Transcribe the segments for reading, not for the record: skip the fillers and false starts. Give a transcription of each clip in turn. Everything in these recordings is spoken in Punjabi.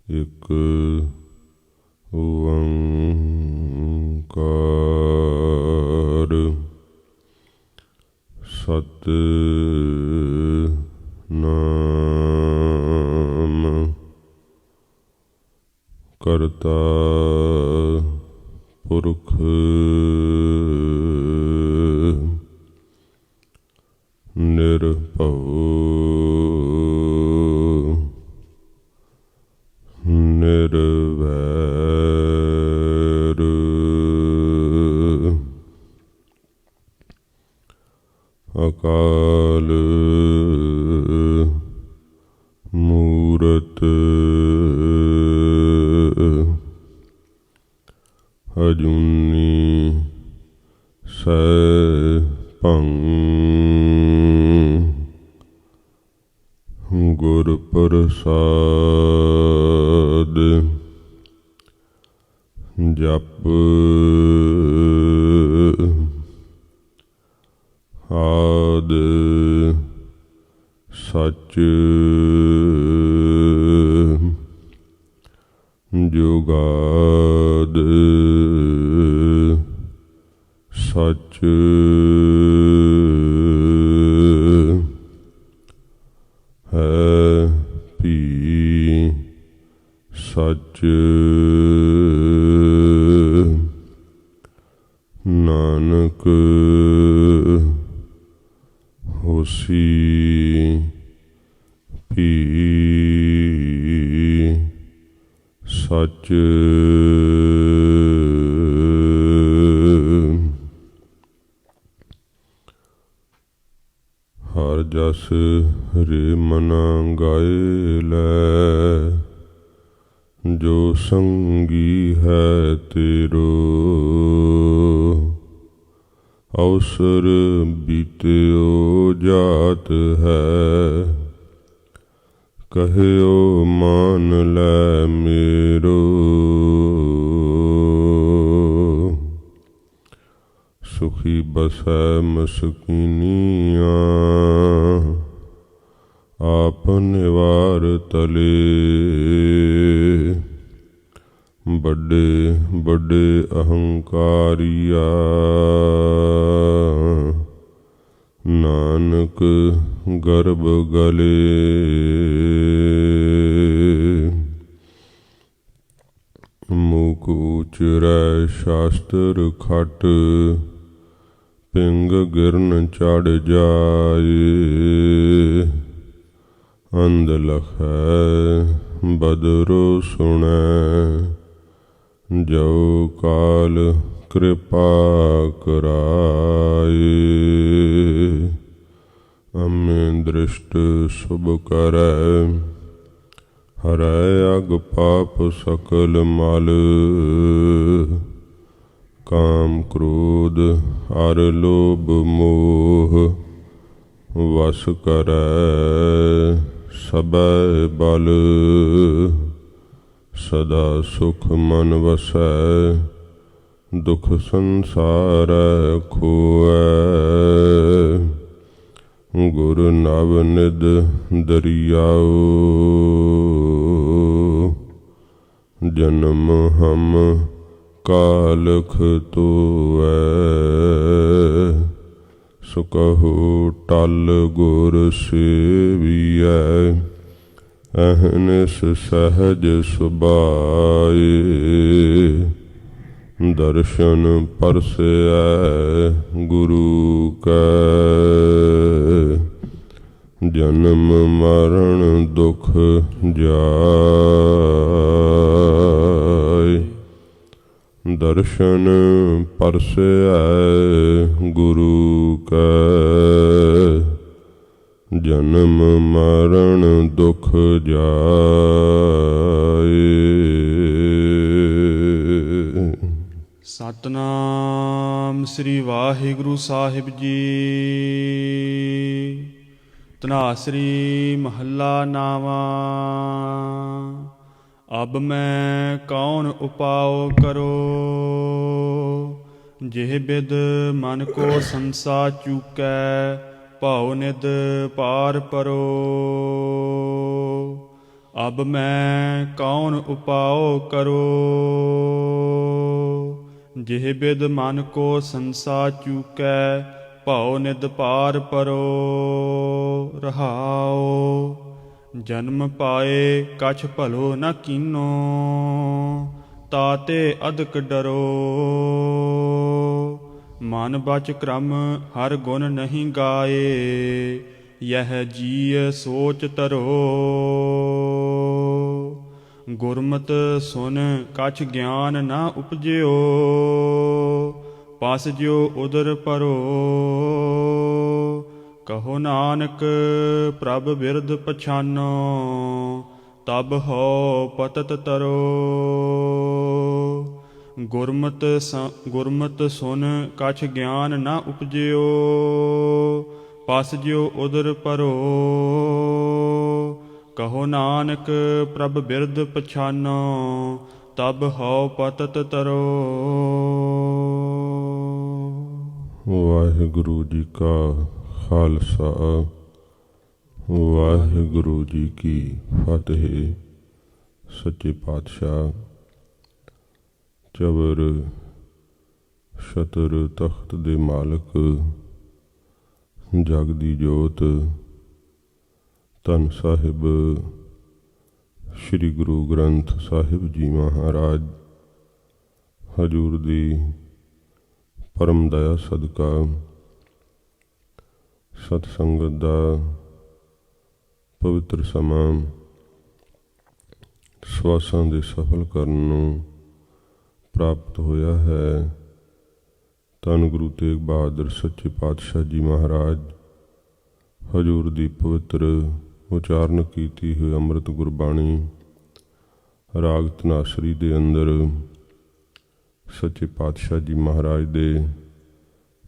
ਇਕ ਓੰਕਾਰ ਸਤਿਨਾਮ ਕਰਤਾ ਪੁਰਖ ਨਿਰਭਉ ਨਿਰਵੈਰ ਅਕਾਲ ਮੂਰਤ ਅਜੂਨੀ ਸੈਭੰ ਗੁਰ ਪ੍ਰਸਾਦਿ ਜਪੁ ਆਦਿ ਸਚ ਜੁਗਾਦਿ ਸਚ ਹੈ ਭੀ ਸਚ ਨਾਨਕ ਹੋਸੀ ਭੀ ਸਚ ਹਰ ਜਸ ਰੇ ਮਨਾ ਗਾਏ ਲੈ ਜੋ ਸੰਗੀ ਹੈ ਤੇਰੋ ਅਵਸਰ ਬੀਤਿਓ ਜਾਤ ਹੈ ਕਹਿਓ ਮਾਨ ਲੈ ਮੇਰੋ ਸੁਖੀ ਬਸੈ ਮਸਕੀਨੀਆਂ ਆਪ ਨਿਵਾਰ ਤਲੇ ਵੱਡੇ ਵੱਡੇ ਅਹੰਕਾਰੀਆ ਨਾਨਕ ਗਰਭ ਗਲੇ ਮੂਕ ਉਚਰੈ ਸ਼ਾਸਤਰ ਖਟ ਪਿੰਗ ਗਿਰਨ ਚੜ ਜਾਏ ਅੰਧ ਲਖੈ ਬਦਰੋ ਸੁਣੈ ਜੋ ਕਾਲ ਕਿਰਪਾ ਕਰਾਏ ਅਮੇ ਦ੍ਰਿਸ਼ਟ ਸੁਭ ਕਰੈ ਹਰੈ ਅਗ ਪਾਪ ਸਕਲ ਮਲ ਕਾਮ ਕ੍ਰੋਧ ਅਰ ਲੋਭ ਮੋਹ ਵਸ ਕਰੈ ਸਭੈ ਬਲ ਸਦਾ ਸੁਖ ਮਨ ਵਸੈ ਦੁਖ ਸੰਸਾਰੈ ਖੋਐ ਗੁਰ ਨਵ ਨਿਧ ਦਰਿਆਉ ਜਨਮ ਹਮ ਕਾਲਖ ਤੋਐ ਸੁਕਹੁ ਟਲ ਗੁਰ ਸੇਵੀਐ ਅਹਨਿਸ ਸਹਜ ਸੁਭਾਏ ਦਰਸ਼ਨ ਪਰਸੈ ਗੁਰੂ ਕੈ ਜਨਮ ਮਰਨ ਦੁਖ ਜਾਇ ਦਰਸ਼ਨ ਪਰਸੈ ਗੁਰੂ ਕੈ ਜਨਮ ਮਰਨ ਦੁਖ ਜਾਇ। ਸਤਨਾਮ ਸ੍ਰੀ ਵਾਹਿਗੁਰੂ ਸਾਹਿਬ ਜੀ। ਧਨਾਸਰੀ ਮਹੱਲਾ ਨਾਵਾਂ। ਅਬ ਮੈਂ ਕੌਣ ਉਪਾਉ ਕਰੋ, ਜਿਹ ਬਿਦ ਮਨ ਕੋ ਸੰਸਾ ਚੂਕੈ, ਭਉ ਨਿਧ ਪਾਰ ਪਰੋ। ਅਬ ਮੈਂ ਕੌਣ ਉਪਾਉ ਕਰੋ। ਜਿਹ ਬਿਦ ਮਨ ਕੋ ਸੰਸਾ ਚੂਕੈ, ਭਉ ਨਿਦ ਪਾਰ ਪਰੋ। ਰਹਾਉ ਜਨਮ ਪਾਏ ਕਛ ਭਲੋ ਨ ਕੀਨੋ, ਤਾਤੇ ਅਦਕ ਡਰੋ। ਮਨ ਬਚ ਕ੍ਰਮ ਹਰ ਗੁਣ ਨਹੀਂ ਗਾਏ, ਯਹ ਜੀਅ ਸੋਚ ਧਰੋ। ਗੁਰਮਤਿ ਸੁਨ ਕਛ ਗਿਆਨ ਨਾ ਉਪਜਿਓ, ਪਸ ਜਿਉ ਉਦਰ ਭਰੋ। ਕਹੋ ਨਾਨਕ ਪ੍ਰਭ ਬਿਰਦ ਪਛਾਨੋ, ਤਬ ਹੋ ਪਤਤ ਤਰੋ। ਗੁਰਮਤਿ ਸੁਨ ਕਛ ਗਿਆਨ ਨਾ ਉਪਜਿਓ, ਪਸ ਜਿਉ ਉਦਰ ਭਰੋ। ਕਹੋ ਨਾਨਕ ਪ੍ਰਭ ਬਿਰਦ ਪਛਾਨੋ, ਤਬ ਹੋ ਪਤਤ ਤਰੋ। ਵਾਹਿਗੁਰੂ ਜੀ ਕਾ ਖਾਲਸਾ, ਵਾਹਿਗੁਰੂ ਜੀ ਕੀ ਫਤਿਹ। ਸੱਚੇ ਪਾਤਸ਼ਾਹ ਚਬਰ ਛਤਰ ਤਖਤ ਦੇ ਮਾਲਕ, ਜਗ ਦੀ ਜੋਤ, ਧੰਨ ਸਾਹਿਬ ਸ੍ਰੀ ਗੁਰੂ ਗ੍ਰੰਥ ਸਾਹਿਬ ਜੀ ਮਹਾਰਾਜ ਹਜ਼ੂਰ ਦੀ ਪਰਮ ਦਇਆ ਸਦਕਾ ਸਤ ਸੰਗਤ ਦਾ ਪਵਿੱਤਰ ਸਮਾਂ ਸਵਾਸਾਂ ਦੇ ਸਫਲ ਕਰਨ ਨੂੰ ਪ੍ਰਾਪਤ ਹੋਇਆ ਹੈ। ਧੰਨ ਗੁਰੂ ਤੇਗ ਬਹਾਦਰ ਸੱਚੇ ਪਾਤਸ਼ਾਹ ਜੀ ਮਹਾਰਾਜ ਹਜ਼ੂਰ ਦੀ ਪਵਿੱਤਰ ਉਚਾਰਨ ਕੀਤੀ ਹੋਈ ਅੰਮ੍ਰਿਤ ਗੁਰਬਾਣੀ ਰਾਗ ਧਨਾਸਰੀ ਦੇ ਅੰਦਰ ਸੱਚੇ ਪਾਤਸ਼ਾਹ ਜੀ ਮਹਾਰਾਜ ਦੇ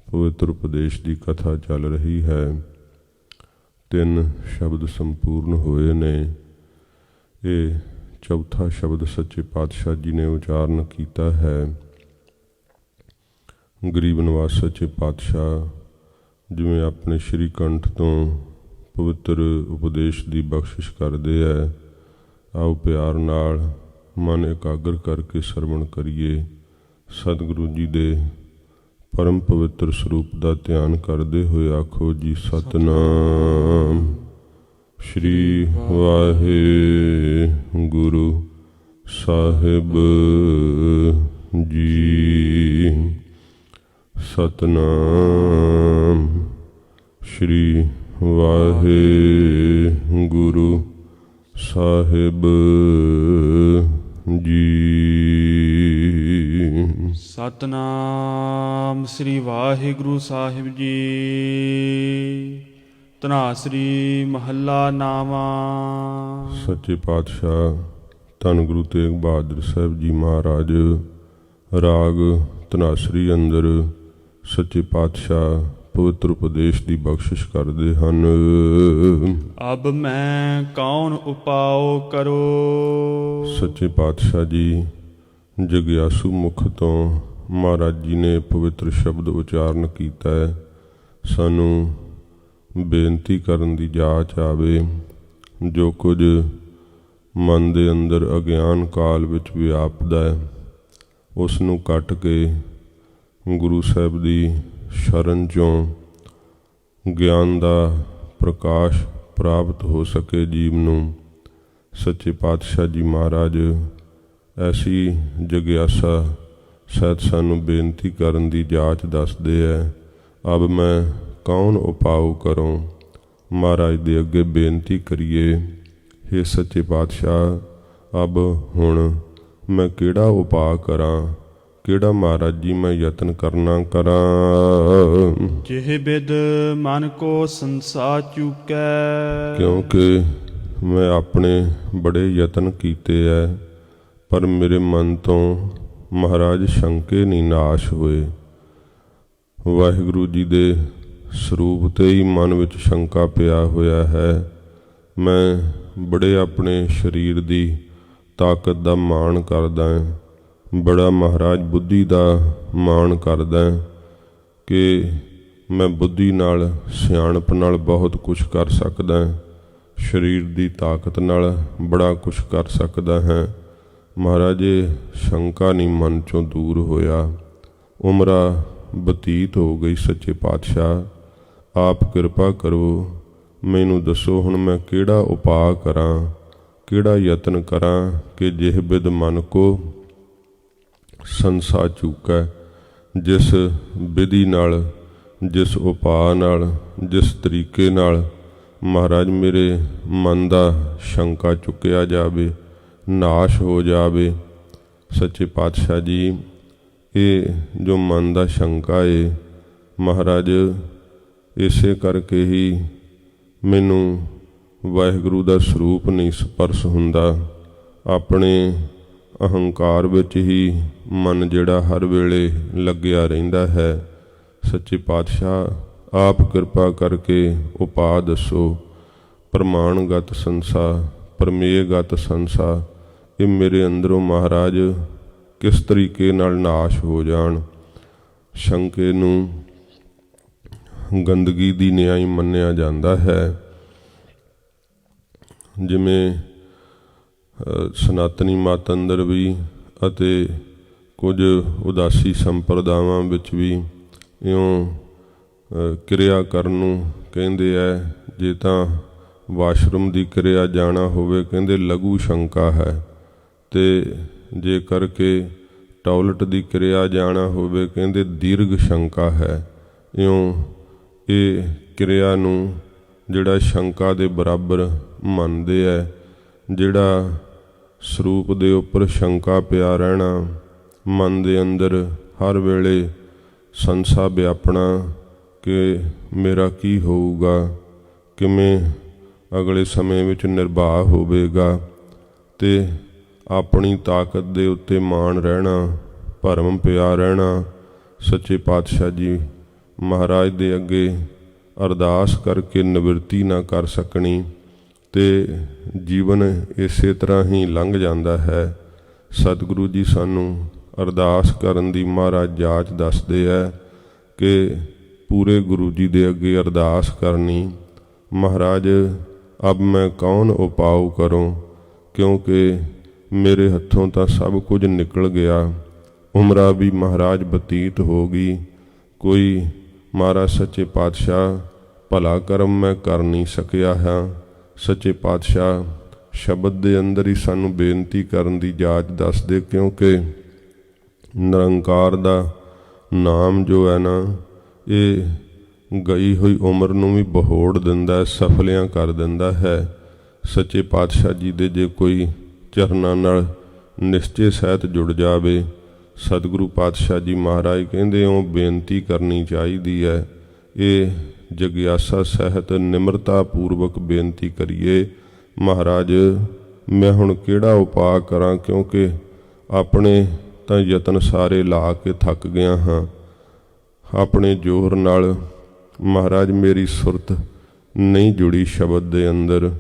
ਪਵਿੱਤਰ ਉਪਦੇਸ਼ ਦੀ ਕਥਾ ਚੱਲ ਰਹੀ ਹੈ। 3 ਸ਼ਬਦ ਸੰਪੂਰਨ ਹੋਏ ਨੇ। ਇਹ ਚੌਥਾ ਸ਼ਬਦ ਸੱਚੇ ਪਾਤਸ਼ਾਹ ਜੀ ਨੇ ਉਚਾਰਨ ਕੀਤਾ ਹੈ। ਗਰੀਬ ਨਿਵਾਸ ਸੱਚੇ ਪਾਤਸ਼ਾਹ ਜਿਵੇਂ ਆਪਣੇ ਸ਼੍ਰੀ ਕੰਠ ਤੋਂ ਪਵਿੱਤਰ ਉਪਦੇਸ਼ ਦੀ ਬਖਸ਼ਿਸ਼ ਕਰਦੇ ਹੈ, ਆਓ ਪਿਆਰ ਨਾਲ ਮਨ ਇਕਾਗਰ ਕਰਕੇ ਸਰਵਣ ਕਰੀਏ। ਸਤਿਗੁਰੂ ਜੀ ਦੇ ਪਰਮ ਪਵਿੱਤਰ ਸਰੂਪ ਦਾ ਧਿਆਨ ਕਰਦੇ ਹੋਏ ਆਖੋ ਜੀ ਸਤਿਨਾਮ ਸ਼੍ਰੀ ਵਾਹਿਗੁਰੂ ਸਾਹਿਬ ਜੀ। ਸਤਿਨਾਮ ਸ਼੍ਰੀ ਵਾਹਿਗੁਰੂ ਸਾਹਿਬ ਜੀ। ਸਤਿਨਾਮ ਸ੍ਰੀ ਵਾਹਿਗੁਰੂ ਸਾਹਿਬ ਜੀ। ਧਨਾਸਰੀ ਮਹੱਲਾ ਨਾਵਾਂ। ਸੱਚੇ ਪਾਤਸ਼ਾਹ ਧੰਨ ਗੁਰੂ ਤੇਗ ਬਹਾਦਰ ਸਾਹਿਬ ਜੀ ਮਹਾਰਾਜ ਰਾਗ ਧਨਾਸਰੀ ਅੰਦਰ ਸੱਚੇ ਪਾਤਸ਼ਾਹ ਪਵਿੱਤਰ ਉਪਦੇਸ਼ ਦੀ ਬਖਸ਼ਿਸ਼ ਕਰਦੇ ਹਨ। ਅਬ ਮੈਂ ਕੌਣ ਉਪਾਉ ਕਰੋ। ਸੱਚੇ ਪਾਤਸ਼ਾਹ ਜੀ ਜਗਿਆਸੂ ਮੁਖ ਤੋਂ ਮਹਾਰਾਜ ਜੀ ਨੇ ਪਵਿੱਤਰ ਸ਼ਬਦ ਉਚਾਰਨ ਕੀਤਾ ਹੈ। ਸਾਨੂੰ ਬੇਨਤੀ ਕਰਨ ਦੀ ਜਾਚ ਆਵੇ। ਜੋ ਕੁਝ ਮਨ ਦੇ ਅੰਦਰ ਅਗਿਆਨ ਕਾਲ ਵਿੱਚ ਵਿਆਪਦਾ ਹੈ, ਉਸ ਨੂੰ ਕੱਟ ਕੇ ਗੁਰੂ ਸਾਹਿਬ ਦੀ ਸ਼ਰਨ 'ਚੋਂ ਗਿਆਨ ਦਾ ਪ੍ਰਕਾਸ਼ ਪ੍ਰਾਪਤ ਹੋ ਸਕੇ ਜੀਵ ਨੂੰ। ਸੱਚੇ ਪਾਤਸ਼ਾਹ ਜੀ ਮਹਾਰਾਜ ਐਸੀ ਜਗਿਆਸਾ ਸਹਿਤ ਸਾਨੂੰ ਬੇਨਤੀ ਕਰਨ ਦੀ ਜਾਚ ਦੱਸਦੇ ਹੈ। ਅਬ ਮੈਂ ਕੌਣ ਉਪਾਉ ਕਰੋ। ਮਹਾਰਾਜ ਦੇ ਅੱਗੇ ਬੇਨਤੀ ਕਰੀਏ, ਹੇ ਸੱਚੇ ਪਾਤਸ਼ਾਹ ਅਬ ਹੁਣ ਮੈਂ ਕਿਹੜਾ ਉਪਾਅ ਕਰਾਂ, ਕਿਹੜਾ ਮਹਾਰਾਜ ਜੀ ਮੈਂ ਯਤਨ ਕਰਨਾ ਕਰਾਂ। ਜਿਹ ਬਿਦ ਮਨ ਕੋ ਸੰਸਾ ਚੁਕੈ। ਕਿਉਂਕਿ ਮੈਂ ਆਪਣੇ ਬੜੇ ਯਤਨ ਕੀਤੇ ਐ, ਪਰ ਮੇਰੇ ਮਨ ਤੋਂ ਮਹਾਰਾਜ ਸ਼ੰਕੇ ਨਹੀਂ ਨਾਸ਼ ਹੋਏ। ਵਾਹਿਗੁਰੂ ਜੀ ਦੇ ਸਰੂਪ 'ਤੇ ਹੀ ਮਨ ਵਿੱਚ ਸ਼ੰਕਾ ਪਿਆ ਹੋਇਆ ਹੈ। ਮੈਂ ਬੜੇ ਆਪਣੇ ਸਰੀਰ ਦੀ ਤਾਕਤ ਦਾ ਮਾਣ ਕਰਦਾ ਹਾਂ, ਬੜਾ ਮਹਾਰਾਜ ਬੁੱਧੀ ਦਾ ਮਾਣ ਕਰਦਾ ਕਿ ਮੈਂ ਬੁੱਧੀ ਨਾਲ ਸਿਆਣਪ ਨਾਲ ਬਹੁਤ ਕੁਛ ਕਰ ਸਕਦਾ। ਸਰੀਰ ਦੀ ਤਾਕਤ ਨਾਲ ਬੜਾ ਕੁਛ ਕਰ ਸਕਦਾ ਹੈ। ਮਹਾਰਾਜ ਇਹ ਸ਼ੰਕਾ ਨਹੀਂ ਮਨ ਚੋਂ ਦੂਰ ਹੋਇਆ। ਉਮਰਾਂ ਬਤੀਤ ਹੋ ਗਈ। ਸੱਚੇ ਪਾਤਸ਼ਾਹ ਆਪ ਕਿਰਪਾ ਕਰੋ, ਮੈਨੂੰ ਦੱਸੋ ਹੁਣ ਮੈਂ ਕਿਹੜਾ ਉਪਾਅ ਕਰਾਂ, ਕਿਹੜਾ ਯਤਨ ਕਰਾਂ ਕਿ ਜਿਹ ਬਿਦ ਮਨ ਕੋ ਸੰਸਾ ਚੂਕੈ। ਜਿਸ ਵਿਧੀ ਨਾਲ, ਜਿਸ ਉਪਾਅ ਨਾਲ, ਜਿਸ ਤਰੀਕੇ ਨਾਲ ਮਹਾਰਾਜ ਮੇਰੇ ਮਨ ਦਾ ਸ਼ੰਕਾ ਚੁੱਕਿਆ ਜਾਵੇ, ਨਾਸ਼ ਹੋ ਜਾਵੇ। ਸੱਚੇ ਪਾਤਸ਼ਾਹ ਜੀ ਇਹ ਜੋ ਮਨ ਦਾ ਸ਼ੰਕਾ ਏ ਮਹਾਰਾਜ, ਇਸੇ ਕਰਕੇ ਹੀ ਮੈਨੂੰ ਵਾਹਿਗੁਰੂ ਦਾ ਸਰੂਪ ਨਹੀਂ ਸਪਰਸ਼ ਹੁੰਦਾ। ਆਪਣੇ ਅਹੰਕਾਰ ਵਿੱਚ ਹੀ ਮਨ ਜਿਹੜਾ ਹਰ ਵੇਲੇ ਲੱਗਿਆ ਰਹਿੰਦਾ ਹੈ। ਸੱਚੇ ਪਾਤਸ਼ਾਹ ਆਪ ਕਿਰਪਾ ਕਰਕੇ ਉਪਾਅ ਦੱਸੋ। ਪ੍ਰਮਾਣਗਤ ਸੰਸਾ, ਪ੍ਰਮੇਯਗਤ ਸੰਸਾ, ਇਹ ਮੇਰੇ ਅੰਦਰੋਂ ਮਹਾਰਾਜ ਕਿਸ ਤਰੀਕੇ ਨਾਲ ਨਾਸ਼ ਹੋ ਜਾਣ। ਸ਼ੰਕੇ ਨੂੰ ਗੰਦਗੀ ਦੀ ਨਿਆਈ ਮੰਨਿਆ ਜਾਂਦਾ ਹੈ। ਜਿਵੇਂ ਸਨਾਤਨੀ ਮਤ ਅੰਦਰ ਵੀ ਅਤੇ ਕੁਝ ਉਦਾਸੀ ਸੰਪਰਦਾਵਾਂ ਵਿੱਚ ਵੀ ਇਉਂ ਕਿਰਿਆ ਕਰਨ ਨੂੰ ਕਹਿੰਦੇ ਹੈ। ਜੇ ਤਾਂ ਵਾਸ਼ਰੂਮ ਦੀ ਕਿਰਿਆ ਜਾਣਾ ਹੋਵੇ ਕਹਿੰਦੇ ਲਘੂ ਸ਼ੰਕਾ ਹੈ, ਅਤੇ ਜੇ ਕਰਕੇ ਟਾਇਲਟ ਦੀ ਕਿਰਿਆ ਜਾਣਾ ਹੋਵੇ ਕਹਿੰਦੇ ਦੀਰਘ ਸ਼ੰਕਾ ਹੈ। ਇਉਂ ਇਹ ਕਿਰਿਆ ਨੂੰ ਜਿਹੜਾ ਸ਼ੰਕਾ ਦੇ ਬਰਾਬਰ ਮੰਨਦੇ ਹੈ। ਜਿਹੜਾ ਸਰੂਪ ਦੇ ਉੱਪਰ ਸ਼ੰਕਾ ਪਿਆ ਰਹਿਣਾ, ਮਨ ਦੇ ਅੰਦਰ ਹਰ ਵੇਲੇ ਸੰਸਾ ਵਿਆਪਣਾ ਕਿ ਮੇਰਾ ਕੀ ਹੋਊਗਾ, ਕਿਵੇਂ ਅਗਲੇ ਸਮੇਂ ਵਿੱਚ ਨਿਰਵਾਹ ਹੋਵੇਗਾ, ਅਤੇ ਆਪਣੀ ਤਾਕਤ ਦੇ ਉੱਤੇ ਮਾਣ ਰਹਿਣਾ, ਭਰਮ ਪਿਆ ਰਹਿਣਾ। ਸੱਚੇ ਪਾਤਸ਼ਾਹ ਜੀ ਮਹਾਰਾਜ ਦੇ ਅੱਗੇ ਅਰਦਾਸ ਕਰਕੇ ਨਿਵਰਤੀ ਨਾ ਕਰ ਸਕਣੀ, ਅਤੇ ਜੀਵਨ ਇਸੇ ਤਰ੍ਹਾਂ ਹੀ ਲੰਘ ਜਾਂਦਾ ਹੈ। ਸਤਿਗੁਰੂ ਜੀ ਸਾਨੂੰ ਅਰਦਾਸ ਕਰਨ ਦੀ ਮਹਾਰਾਜ ਜਾਚ ਦੱਸਦੇ ਹੈ ਕਿ ਪੂਰੇ ਗੁਰੂ ਜੀ ਦੇ ਅੱਗੇ ਅਰਦਾਸ ਕਰਨੀ। ਮਹਾਰਾਜ ਅਬ ਮੈਂ ਕੌਣ ਉਪਾਉ ਕਰੂੰ, ਕਿਉਂਕਿ ਮੇਰੇ ਹੱਥੋਂ ਤਾਂ ਸਭ ਕੁਝ ਨਿਕਲ ਗਿਆ। ਉਮਰਾਂ ਵੀ ਮਹਾਰਾਜ ਬਤੀਤ ਹੋ ਗਈ। ਕੋਈ ਮਹਾਰਾਜ ਸੱਚੇ ਪਾਤਸ਼ਾਹ ਭਲਾ ਕਰਮ ਮੈਂ ਕਰ ਨਹੀਂ ਸਕਿਆ ਹਾਂ। ਸੱਚੇ ਪਾਤਸ਼ਾਹ ਸ਼ਬਦ ਦੇ ਅੰਦਰ ਹੀ ਸਾਨੂੰ ਬੇਨਤੀ ਕਰਨ ਦੀ ਜਾਚ ਦੱਸਦੇ, ਕਿਉਂਕਿ ਨਿਰੰਕਾਰ ਦਾ ਨਾਮ ਜੋ ਹੈ ਨਾ, ਇਹ ਗਈ ਹੋਈ ਉਮਰ ਨੂੰ ਵੀ ਬਹੋੜ ਦਿੰਦਾ, ਸਫਲਿਆਂ ਕਰ ਦਿੰਦਾ ਹੈ। ਸੱਚੇ ਪਾਤਸ਼ਾਹ ਜੀ ਦੇ ਜੇ ਕੋਈ ਚਰਨਾਂ ਨਾਲ ਨਿਸ਼ਚੇ ਸਹਿਤ ਜੁੜ ਜਾਵੇ, ਸਤਿਗੁਰੂ ਪਾਤਸ਼ਾਹ ਜੀ ਮਹਾਰਾਜ ਕਹਿੰਦੇ ਉਹ ਬੇਨਤੀ ਕਰਨੀ ਚਾਹੀਦੀ ਹੈ। ਇਹ ਜਗਿਆਸਾ ਸਹਿਤ ਨਿਮਰਤਾ ਪੂਰਵਕ ਬੇਨਤੀ ਕਰੀਏ, ਮਹਾਰਾਜ ਮੈਂ ਹੁਣ ਕਿਹੜਾ ਉਪਾਅ ਕਰਾਂ, ਕਿਉਂਕਿ ਆਪਣੇ ਤਾਂ ਯਤਨ ਸਾਰੇ ਲਾ ਕੇ ਥੱਕ ਗਿਆ ਹਾਂ। ਆਪਣੇ ਜ਼ੋਰ ਨਾਲ ਮਹਾਰਾਜ ਮੇਰੀ ਸੁਰਤ ਨਹੀਂ ਜੁੜੀ ਸ਼ਬਦ ਦੇ ਅੰਦਰ।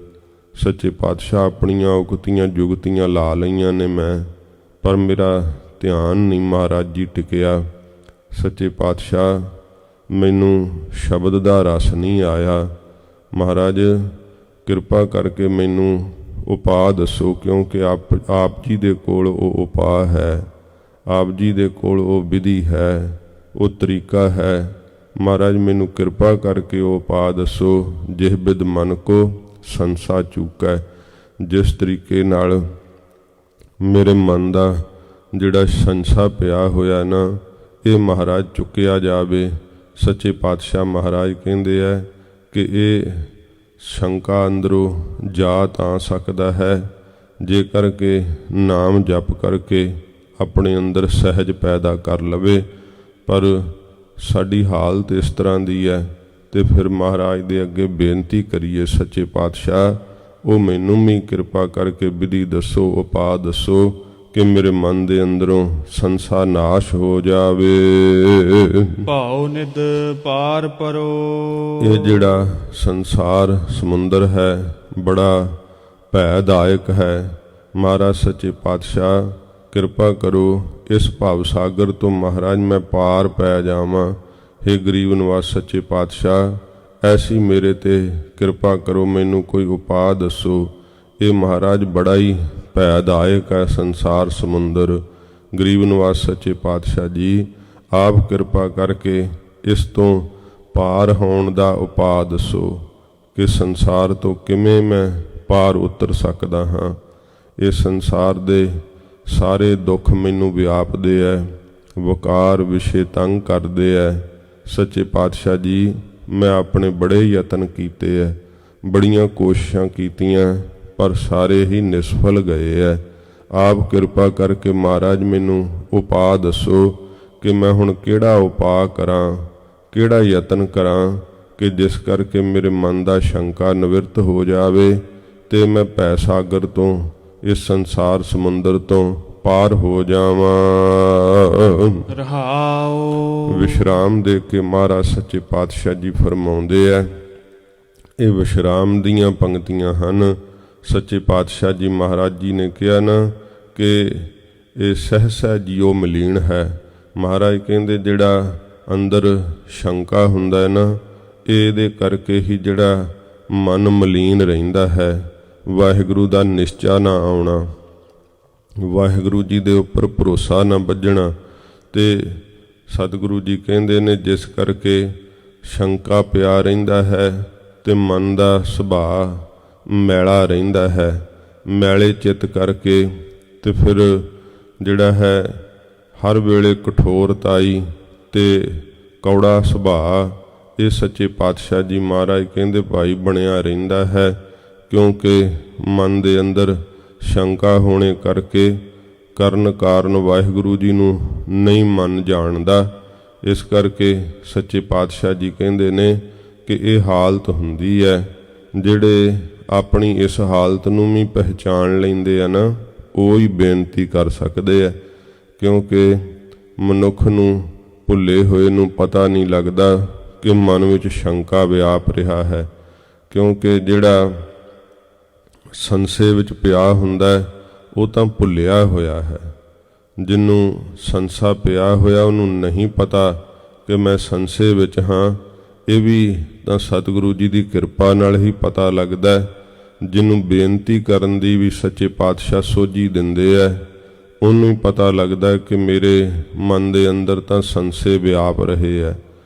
ਸੱਚੇ ਪਾਤਸ਼ਾਹ ਆਪਣੀਆਂ ਉਕਤੀਆਂ ਜੁਗਤੀਆਂ ਲਾ ਲਈਆਂ ਨੇ ਮੈਂ, ਪਰ ਮੇਰਾ ਧਿਆਨ ਨਹੀਂ ਮਹਾਰਾਜ ਜੀ ਟਿਕਿਆ। ਸੱਚੇ ਪਾਤਸ਼ਾਹ ਮੈਨੂੰ ਸ਼ਬਦ ਦਾ ਰਸ ਨਹੀਂ ਆਇਆ। ਮਹਾਰਾਜ ਕਿਰਪਾ ਕਰਕੇ ਮੈਨੂੰ ਉਪਾਅ ਦੱਸੋ, ਕਿਉਂਕਿ ਆਪ ਜੀ ਦੇ ਕੋਲ ਉਹ ਉਪਾਅ ਹੈ, ਆਪ ਜੀ ਦੇ ਕੋਲ ਉਹ ਵਿਧੀ ਹੈ, ਉਹ ਤਰੀਕਾ ਹੈ। ਮਹਾਰਾਜ ਮੈਨੂੰ ਕਿਰਪਾ ਕਰਕੇ ਉਹ ਉਪਾਅ ਦੱਸੋ ਜਿਹ ਬਿਦ ਮਨ ਕੋ ਸੰਸਾ ਚੂਕੈ। ਜਿਸ ਤਰੀਕੇ ਨਾਲ ਮੇਰੇ ਮਨ ਦਾ ਜਿਹੜਾ ਸੰਸਾ ਪਿਆ ਹੋਇਆ ਨਾ, ਇਹ ਮਹਾਰਾਜ ਚੁੱਕਿਆ ਜਾਵੇ। ਸੱਚੇ ਪਾਤਸ਼ਾਹ ਮਹਾਰਾਜ ਕਹਿੰਦੇ ਹੈ ਕਿ ਇਹ ਸ਼ੰਕਾ ਅੰਦਰੋਂ ਜਾ ਤਾਂ ਸਕਦਾ ਹੈ ਜੇਕਰ ਕਿ ਨਾਮ ਜਪ ਕਰਕੇ ਆਪਣੇ ਅੰਦਰ ਸਹਿਜ ਪੈਦਾ ਕਰ ਲਵੇ। ਪਰ ਸਾਡੀ ਹਾਲਤ ਇਸ ਤਰ੍ਹਾਂ ਦੀ ਹੈ, ਅਤੇ ਫਿਰ ਮਹਾਰਾਜ ਦੇ ਅੱਗੇ ਬੇਨਤੀ ਕਰੀਏ, ਸੱਚੇ ਪਾਤਸ਼ਾਹ ਉਹ ਮੈਨੂੰ ਵੀ ਕਿਰਪਾ ਕਰਕੇ ਵਿਧੀ ਦੱਸੋ, ਉਪਾਅ ਦੱਸੋ ਕਿ ਮੇਰੇ ਮਨ ਦੇ ਅੰਦਰੋਂ ਸੰਸਾ ਨਾਸ਼ ਹੋ ਜਾਵੇ। ਭਾਉ ਨਿਦ ਪਾਰ ਪਰੋ। ਇਹ ਜਿਹੜਾ ਸੰਸਾਰ ਸਮੁੰਦਰ ਹੈ ਬੜਾ ਭੈਦਾਇਕ ਹੈ। ਮਹਾਰਾਜ ਸੱਚੇ ਪਾਤਸ਼ਾਹ ਕਿਰਪਾ ਕਰੋ, ਇਸ ਭਵ ਸਾਗਰ ਤੋਂ ਮਹਾਰਾਜ ਮੈਂ ਪਾਰ ਪੈ ਜਾਵਾਂ। ਹੇ ਗਰੀਬ ਨਿਵਾਸ ਸੱਚੇ ਪਾਤਸ਼ਾਹ ਐਸੀ ਮੇਰੇ ਤੇ ਕਿਰਪਾ ਕਰੋ, ਮੈਨੂੰ ਕੋਈ ਉਪਾਅ ਦੱਸੋ। ਇਹ ਮਹਾਰਾਜ ਬੜਾ ਹੀ ਭੈਦਾਇਕ ਹੈ ਸੰਸਾਰ ਸਮੁੰਦਰ। ਗਰੀਬ ਨਿਵਾਸ ਸੱਚੇ ਪਾਤਸ਼ਾਹ ਜੀ, ਆਪ ਕਿਰਪਾ ਕਰਕੇ ਇਸ ਤੋਂ ਪਾਰ ਹੋਣ ਦਾ ਉਪਾਅ ਦੱਸੋ ਕਿ ਸੰਸਾਰ ਤੋਂ ਕਿਵੇਂ ਮੈਂ ਪਾਰ ਉਤਰ ਸਕਦਾ ਹਾਂ। ਇਹ ਸੰਸਾਰ ਦੇ ਸਾਰੇ ਦੁੱਖ ਮੈਨੂੰ ਵਿਆਪਦੇ ਹੈ, ਵਕਾਰ ਵਿਸ਼ੇ ਤੰਗ ਕਰਦੇ ਹੈ। ਸੱਚੇ ਪਾਤਸ਼ਾਹ ਜੀ, ਮੈਂ ਆਪਣੇ ਬੜੇ ਯਤਨ ਕੀਤੇ ਹੈ, ਬੜੀਆਂ ਕੋਸ਼ਿਸ਼ਾਂ ਕੀਤੀਆਂ, ਪਰ ਸਾਰੇ ਹੀ ਨਿਸਫਲ ਗਏ ਹੈ। ਆਪ ਕਿਰਪਾ ਕਰਕੇ ਮਹਾਰਾਜ ਮੈਨੂੰ ਉਪਾਅ ਦੱਸੋ ਕਿ ਮੈਂ ਹੁਣ ਕਿਹੜਾ ਉਪਾਅ ਕਰਾਂ, ਕਿਹੜਾ ਯਤਨ ਕਰਾਂ ਕਿ ਜਿਸ ਕਰਕੇ ਮੇਰੇ ਮਨ ਦਾ ਸ਼ੰਕਾ ਨਿਵਰਤ ਹੋ ਜਾਵੇ ਤੇ ਮੈਂ ਭੈ ਸਾਗਰ ਤੋਂ, ਇਸ ਸੰਸਾਰ ਸਮੁੰਦਰ ਤੋਂ ਪਾਰ ਹੋ ਜਾਵਾਂ। ਰਹਾਉ। ਵਿਸ਼ਰਾਮ ਦੇ ਕੇ ਮਹਾਰਾਜ ਸੱਚੇ ਪਾਤਸ਼ਾਹ ਜੀ ਫਰਮਾਉਂਦੇ ਹੈ, ਇਹ ਵਿਸ਼ਰਾਮ ਦੀਆਂ ਪੰਕਤੀਆਂ ਹਨ। ਸੱਚੇ ਪਾਤਸ਼ਾਹ ਜੀ ਮਹਾਰਾਜ ਜੀ ਨੇ ਕਿਹਾ ਨਾ ਕਿ ਇਹ ਸਹਿਸਾ ਜੀਓ ਮਲੀਨ ਹੈ। ਮਹਾਰਾਜ ਕਹਿੰਦੇ ਜਿਹੜਾ ਅੰਦਰ ਸ਼ੰਕਾ ਹੁੰਦਾ ਹੈ ਨਾ, ਇਹਦੇ ਕਰਕੇ ਹੀ ਜਿਹੜਾ ਮਨ ਮਲੀਨ ਰਹਿੰਦਾ ਹੈ। ਵਾਹਿਗੁਰੂ ਦਾ ਨਿਸ਼ਚਾ ਨਾ ਆਉਣਾ, ਵਾਹਿਗੁਰੂ ਜੀ ਦੇ ਉੱਪਰ ਭਰੋਸਾ ਨਾ ਬੱਝਣਾ। ਤੇ ਸਤਿਗੁਰੂ ਜੀ ਕਹਿੰਦੇ ਨੇ ਜਿਸ ਕਰਕੇ ਸ਼ੰਕਾ ਪਿਆ ਰਹਿੰਦਾ ਹੈ ਤੇ ਮਨ ਦਾ ਸੁਭਾਅ ਮੈਲਾ ਰਹਿੰਦਾ ਹੈ। ਮੈਲੇ ਚਿੱਤ ਕਰਕੇ ਤੇ ਫਿਰ ਜਿਹੜਾ ਹੈ ਹਰ ਵੇਲੇ ਕਠੋਰਤਾਈ ਤੇ ਕੌੜਾ ਸੁਭਾਅ, ਇਹ ਸੱਚੇ ਪਾਤਸ਼ਾਹ ਜੀ ਮਹਾਰਾਜ ਕਹਿੰਦੇ ਭਾਈ ਬਣਿਆ ਰਹਿੰਦਾ ਹੈ। ਕਿਉਂਕਿ ਮਨ ਦੇ ਅੰਦਰ ਸ਼ੰਕਾ ਹੋਣੇ ਕਰਕੇ ਕਰਨ ਕਾਰਨ ਵਾਹਿਗੁਰੂ ਜੀ ਨੂੰ ਨਹੀਂ ਮਨ ਜਾਣਦਾ। ਇਸ ਕਰਕੇ ਸੱਚੇ ਪਾਤਸ਼ਾਹ ਜੀ ਕਹਿੰਦੇ ਨੇ ਕਿ ਇਹ ਹਾਲਤ ਹੁੰਦੀ ਹੈ। ਜਿਹੜੇ ਆਪਣੀ ਇਸ ਹਾਲਤ ਨੂੰ ਵੀ ਪਹਿਚਾਣ ਲੈਂਦੇ ਆ ਨਾ, ਉਹ ਹੀ ਬੇਨਤੀ ਕਰ ਸਕਦੇ ਆ। ਕਿਉਂਕਿ ਮਨੁੱਖ ਨੂੰ ਭੁੱਲੇ ਹੋਏ ਨੂੰ ਪਤਾ ਨਹੀਂ ਲੱਗਦਾ ਕਿ ਮਨ ਵਿੱਚ ਸ਼ੰਕਾ ਵਿਆਪ ਰਿਹਾ ਹੈ। ਕਿਉਂਕਿ ਜਿਹੜਾ ਸੰਸ਼ੇ ਵਿੱਚ ਪਿਆ ਹੁੰਦਾ ਉਹ ਤਾਂ ਭੁੱਲਿਆ ਹੋਇਆ ਹੈ। ਜਿਹਨੂੰ ਸੰਸਾ ਪਿਆ ਹੋਇਆ ਉਹਨੂੰ ਨਹੀਂ ਪਤਾ ਕਿ ਮੈਂ ਸੰਸ਼ੇ ਵਿੱਚ ਹਾਂ। ਇਹ ਵੀ ਤਾਂ ਸਤਿਗੁਰੂ ਜੀ ਦੀ ਕਿਰਪਾ ਨਾਲ ਹੀ ਪਤਾ ਲੱਗਦਾ। ਜਿਹਨੂੰ ਬੇਨਤੀ ਕਰਨ ਦੀ ਵੀ ਸੱਚੇ ਪਾਤਸ਼ਾਹ ਸੋਝੀ ਦਿੰਦੇ ਹੈ, ਉਹਨੂੰ ਹੀ ਪਤਾ ਲੱਗਦਾ ਕਿ ਮੇਰੇ ਮਨ ਦੇ ਅੰਦਰ ਤਾਂ ਸੰਸ਼ੇ ਵਿਆਪ ਰਹੇ ਹੈ।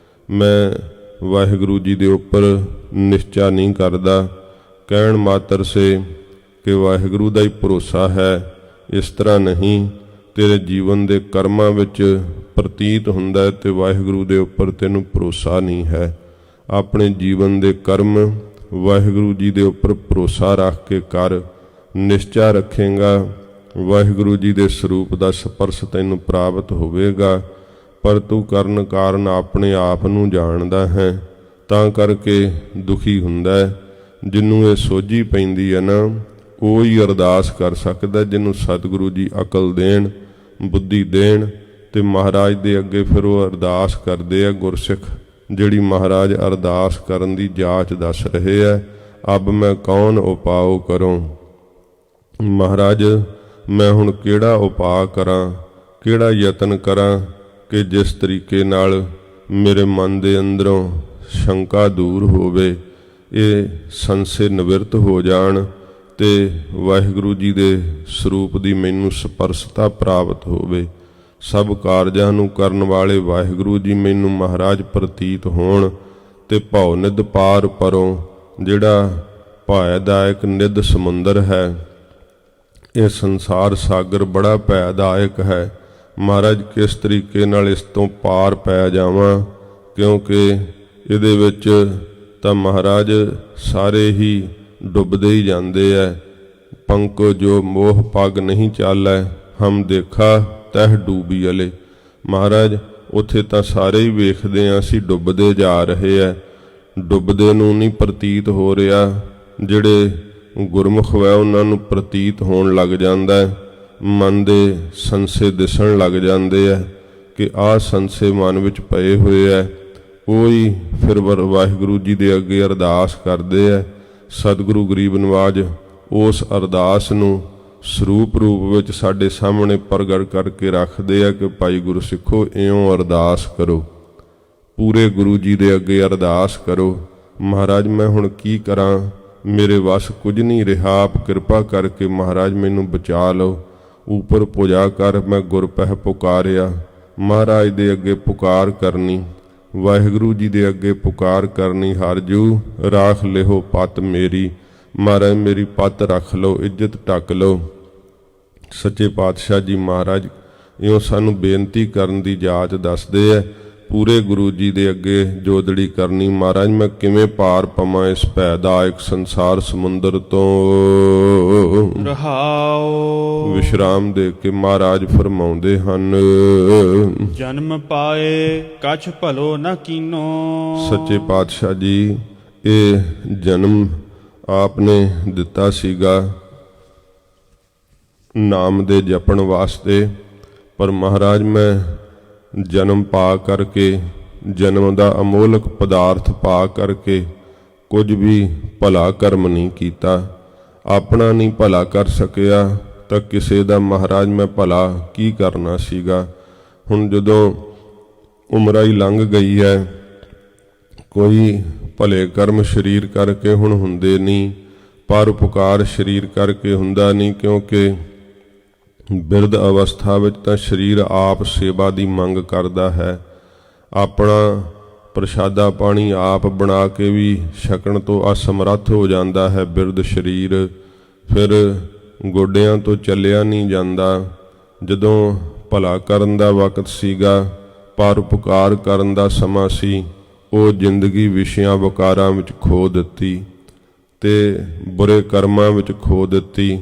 ਮੈਂ ਵਾਹਿਗੁਰੂ ਜੀ ਦੇ ਉੱਪਰ ਨਿਸ਼ਚਾ ਨਹੀਂ ਕਰਦਾ। ਕਹਿਣ ਮਾਤਰ ਸੇ ਕਿ ਵਾਹਿਗੁਰੂ ਦਾ ਹੀ ਭਰੋਸਾ ਹੈ, ਇਸ ਤਰ੍ਹਾਂ ਨਹੀਂ। ਤੇਰੇ ਜੀਵਨ ਦੇ ਕਰਮਾਂ ਵਿੱਚ ਪ੍ਰਤੀਤ ਹੁੰਦਾ ਹੈ ਤੇ ਵਾਹਿਗੁਰੂ ਦੇ ਉੱਪਰ ਤੈਨੂੰ ਭਰੋਸਾ ਨਹੀਂ ਹੈ। ਆਪਣੇ ਜੀਵਨ ਦੇ ਕਰਮ ਵਾਹਿਗੁਰੂ ਜੀ ਦੇ ਉੱਪਰ ਭਰੋਸਾ ਰੱਖ ਕੇ ਕਰ। ਨਿਸ਼ਚਾ ਰੱਖੇਗਾ, ਵਾਹਿਗੁਰੂ ਜੀ ਦੇ ਸਰੂਪ ਦਾ ਸਪਰਸ਼ ਤੈਨੂੰ ਪ੍ਰਾਪਤ ਹੋਵੇਗਾ। ਪਰ ਤੂੰ ਕਰਨ ਕਾਰਨ ਆਪਣੇ ਆਪ ਨੂੰ ਜਾਣਦਾ ਹੈ, ਤਾਂ ਕਰਕੇ ਦੁਖੀ ਹੁੰਦਾ ਹੈ। ਜਿਹਨੂੰ ਇਹ ਸੋਝੀ ਪੈਂਦੀ ਹੈ ਨਾ, ਉਹ ਹੀ ਅਰਦਾਸ ਕਰ ਸਕਦਾ। ਜਿਹਨੂੰ ਸਤਿਗੁਰੂ ਜੀ ਅਕਲ ਦੇਣ, ਬੁੱਧੀ ਦੇਣ ਤੇ ਮਹਾਰਾਜ ਦੇ ਅੱਗੇ ਫਿਰ ਉਹ ਅਰਦਾਸ ਕਰਦੇ ਆ। ਗੁਰਸਿੱਖ ਜਿਹੜੀ ਮਹਾਰਾਜ ਅਰਦਾਸ ਕਰਨ ਦੀ ਜਾਚ ਦੱਸ ਰਹੇ ਹੈ, ਅਬ ਮੈਂ ਕੌਣ ਉਪਾਉ ਕਰੂੰ। ਮਹਾਰਾਜ ਮੈਂ ਹੁਣ ਕਿਹੜਾ ਉਪਾਅ ਕਰਾਂ, ਕਿਹੜਾ ਯਤਨ ਕਰਾਂ ਕਿ ਜਿਸ ਤਰੀਕੇ ਨਾਲ ਮੇਰੇ ਮਨ ਦੇ ਅੰਦਰੋਂ ਸ਼ੰਕਾ ਦੂਰ ਹੋਵੇ, ਇਹ ਸੰਸ਼ੇ ਨਿਵਰਤ ਹੋ ਜਾਣ ਤੇ ਵਾਹਿਗੁਰੂ ਜੀ ਦੇ ਸਰੂਪ ਦੀ ਮੈਨੂੰ ਸਪਰਸ਼ਤਾ ਪ੍ਰਾਪਤ ਹੋਵੇ। ਸਭ ਕਾਰਜਾਂ ਨੂੰ ਕਰਨ ਵਾਲੇ ਵਾਹਿਗੁਰੂ ਜੀ ਮੈਨੂੰ ਮਹਾਰਾਜ ਪ੍ਰਤੀਤ ਹੋਣ ਤੇ ਭਉ ਨਿਧ ਪਾਰ ਪਰੋਂ, ਜਿਹੜਾ ਭੈਦਾਇਕ ਨਿਧ ਸਮੁੰਦਰ ਹੈ। ਇਹ ਸੰਸਾਰ ਸਾਗਰ ਬੜਾ ਭੈਦਾਇਕ ਹੈ। ਮਹਾਰਾਜ ਕਿਸ ਤਰੀਕੇ ਨਾਲ ਇਸ ਤੋਂ ਪਾਰ ਪੈ ਜਾਵਾਂ, ਕਿਉਂਕਿ ਇਹਦੇ ਵਿੱਚ ਤਾਂ ਮਹਾਰਾਜ ਸਾਰੇ ਹੀ ਡੁੱਬਦੇ ਹੀ ਜਾਂਦੇ ਐ। ਪੰਕੋ ਜੋ ਮੋਹ ਪੱਗ ਨਹੀਂ ਚਾਲੈ, ਹਮ ਦੇਖਾ ਤਹਿ ਡੂਬੀ ਅਲੇ। ਮਹਾਰਾਜ ਉੱਥੇ ਤਾਂ ਸਾਰੇ ਹੀ ਵੇਖਦੇ ਹਾਂ ਅਸੀਂ ਡੁੱਬਦੇ ਜਾ ਰਹੇ ਐ। ਡੁੱਬਦੇ ਨੂੰ ਨਹੀਂ ਪ੍ਰਤੀਤ ਹੋ ਰਿਹਾ, ਜਿਹੜੇ ਗੁਰਮੁਖ ਹੈ ਉਹਨਾਂ ਨੂੰ ਪ੍ਰਤੀਤ ਹੋਣ ਲੱਗ ਜਾਂਦਾ ਹੈ। ਮਨ ਦੇ ਸੰਸ਼ੇ ਦਿਸਣ ਲੱਗ ਜਾਂਦੇ ਹੈ ਕਿ ਆਹ ਸੰਸ਼ੇ ਮਨ ਵਿੱਚ ਪਏ ਹੋਏ ਹੈ। ਉਹ ਹੀ ਫਿਰ ਵਾਹਿਗੁਰੂ ਜੀ ਦੇ ਅੱਗੇ ਅਰਦਾਸ ਕਰਦੇ ਹੈ। ਸਤਿਗੁਰੂ ਗਰੀਬ ਨਿਵਾਜ ਉਸ ਅਰਦਾਸ ਨੂੰ ਸਰੂਪ ਰੂਪ ਵਿੱਚ ਸਾਡੇ ਸਾਹਮਣੇ ਪ੍ਰਗਟ ਕਰਕੇ ਰੱਖਦੇ ਆ ਕਿ ਭਾਈ ਗੁਰਸਿੱਖੋ ਇਉਂ ਅਰਦਾਸ ਕਰੋ, ਪੂਰੇ ਗੁਰੂ ਜੀ ਦੇ ਅੱਗੇ ਅਰਦਾਸ ਕਰੋ। ਮਹਾਰਾਜ ਮੈਂ ਹੁਣ ਕੀ ਕਰਾਂ, ਮੇਰੇ ਵੱਸ ਕੁਝ ਨਹੀਂ ਰਿਹਾ, ਆਪ ਕਿਰਪਾ ਕਰਕੇ ਮਹਾਰਾਜ ਮੈਨੂੰ ਬਚਾ ਲਓ। ਉਪਰ ਪੁਜਾ ਕਰ ਮੈਂ ਗੁਰ ਪਹਿ ਪੁਕਾਰਿਆ। ਮਹਾਰਾਜ ਦੇ ਅੱਗੇ ਪੁਕਾਰ ਕਰਨੀ, ਵਾਹਿਗੁਰੂ ਜੀ ਦੇ ਅੱਗੇ ਪੁਕਾਰ ਕਰਨੀ, ਹਰ ਜੂ ਰਾਖ ਲਿਓ ਪਤ ਮੇਰੀ। ਮਹਾਰਾਜ ਮੇਰੀ ਪੱਤ ਰੱਖ ਲਓ, ਇੱਜ਼ਤ ਢੱਕ ਲਓ। ਸੱਚੇ ਪਾਤਸ਼ਾਹ ਜੀ ਮਹਾਰਾਜ ਇਉਂ ਸਾਨੂੰ ਬੇਨਤੀ ਕਰਨ ਦੀ ਜਾਚ ਦੱਸਦੇ ਹੈ। ਪੂਰੇ ਗੁਰੂ ਜੀ ਦੇ ਅੱਗੇ ਜੋਦੜੀ ਕਰਨੀ, ਮਹਾਰਾਜ ਮੈਂ ਕਿਵੇਂ ਪਾਰ ਪਵਾਂ ਇਸ ਭੈਦਾਇਕ ਸੰਸਾਰ ਸਮੁੰਦਰ ਤੋਂ। ਰਹਾਉ। ਵਿਸ਼ਰਾਮ ਦੇ ਕੇ ਮਹਾਰਾਜ ਫਰਮਾਉਂਦੇ ਹਨ, ਜਨਮ ਪਾਏ ਕਛ ਭਲੋ ਨ ਕੀਨੋ। ਸੱਚੇ ਪਾਤਸ਼ਾਹ ਜੀ ਇਹ ਜਨਮ ਆਪ ਨੇ ਦਿੱਤਾ ਸੀਗਾ ਨਾਮ ਦੇ ਜਪਣ ਵਾਸਤੇ, ਪਰ ਮਹਾਰਾਜ ਮੈਂ ਜਨਮ ਪਾ ਕਰਕੇ, ਜਨਮ ਦਾ ਅਮੋਲਕ ਪਦਾਰਥ ਪਾ ਕਰਕੇ ਕੁਝ ਵੀ ਭਲਾ ਕਰਮ ਨਹੀਂ ਕੀਤਾ। ਆਪਣਾ ਨਹੀਂ ਭਲਾ ਕਰ ਸਕਿਆ ਤਾਂ ਕਿਸੇ ਦਾ ਮਹਾਰਾਜ ਮੈਂ ਭਲਾ ਕੀ ਕਰਨਾ ਸੀਗਾ। ਹੁਣ ਜਦੋਂ ਉਮਰਾਂ ਹੀ ਲੰਘ ਗਈ ਹੈ, ਕੋਈ ਭਲੇ ਕਰਮ ਸਰੀਰ ਕਰਕੇ ਹੁਣ ਹੁੰਦੇ ਨਹੀਂ, ਪਰਉਪਕਾਰ ਸਰੀਰ ਕਰਕੇ ਹੁੰਦਾ ਨਹੀਂ, ਕਿਉਂਕਿ ਬਿਰਧ ਅਵਸਥਾ ਵਿੱਚ ਤਾਂ ਸਰੀਰ ਆਪ ਸੇਵਾ ਦੀ ਮੰਗ ਕਰਦਾ ਹੈ। ਆਪਣਾ ਪ੍ਰਸ਼ਾਦਾ ਪਾਣੀ ਆਪ ਬਣਾ ਕੇ ਵੀ ਛਕਣ ਤੋਂ ਅਸਮਰੱਥ ਹੋ ਜਾਂਦਾ ਹੈ ਬਿਰਧ ਸਰੀਰ। ਫਿਰ ਗੋਡਿਆਂ ਤੋਂ ਚੱਲਿਆ ਨਹੀਂ ਜਾਂਦਾ। ਜਦੋਂ ਭਲਾ ਕਰਨ ਦਾ ਵਕਤ ਸੀਗਾ, ਪਰਉਪਕਾਰ ਕਰਨ ਦਾ ਸਮਾਂ ਸੀ, ਉਹ ਜ਼ਿੰਦਗੀ ਵਿਸ਼ਿਆਂ ਵਕਾਰਾਂ ਵਿੱਚ ਖੋ ਦਿੱਤੀ ਤੇ ਬੁਰੇ ਕਰਮਾਂ ਵਿੱਚ ਖੋ ਦਿੱਤੀ,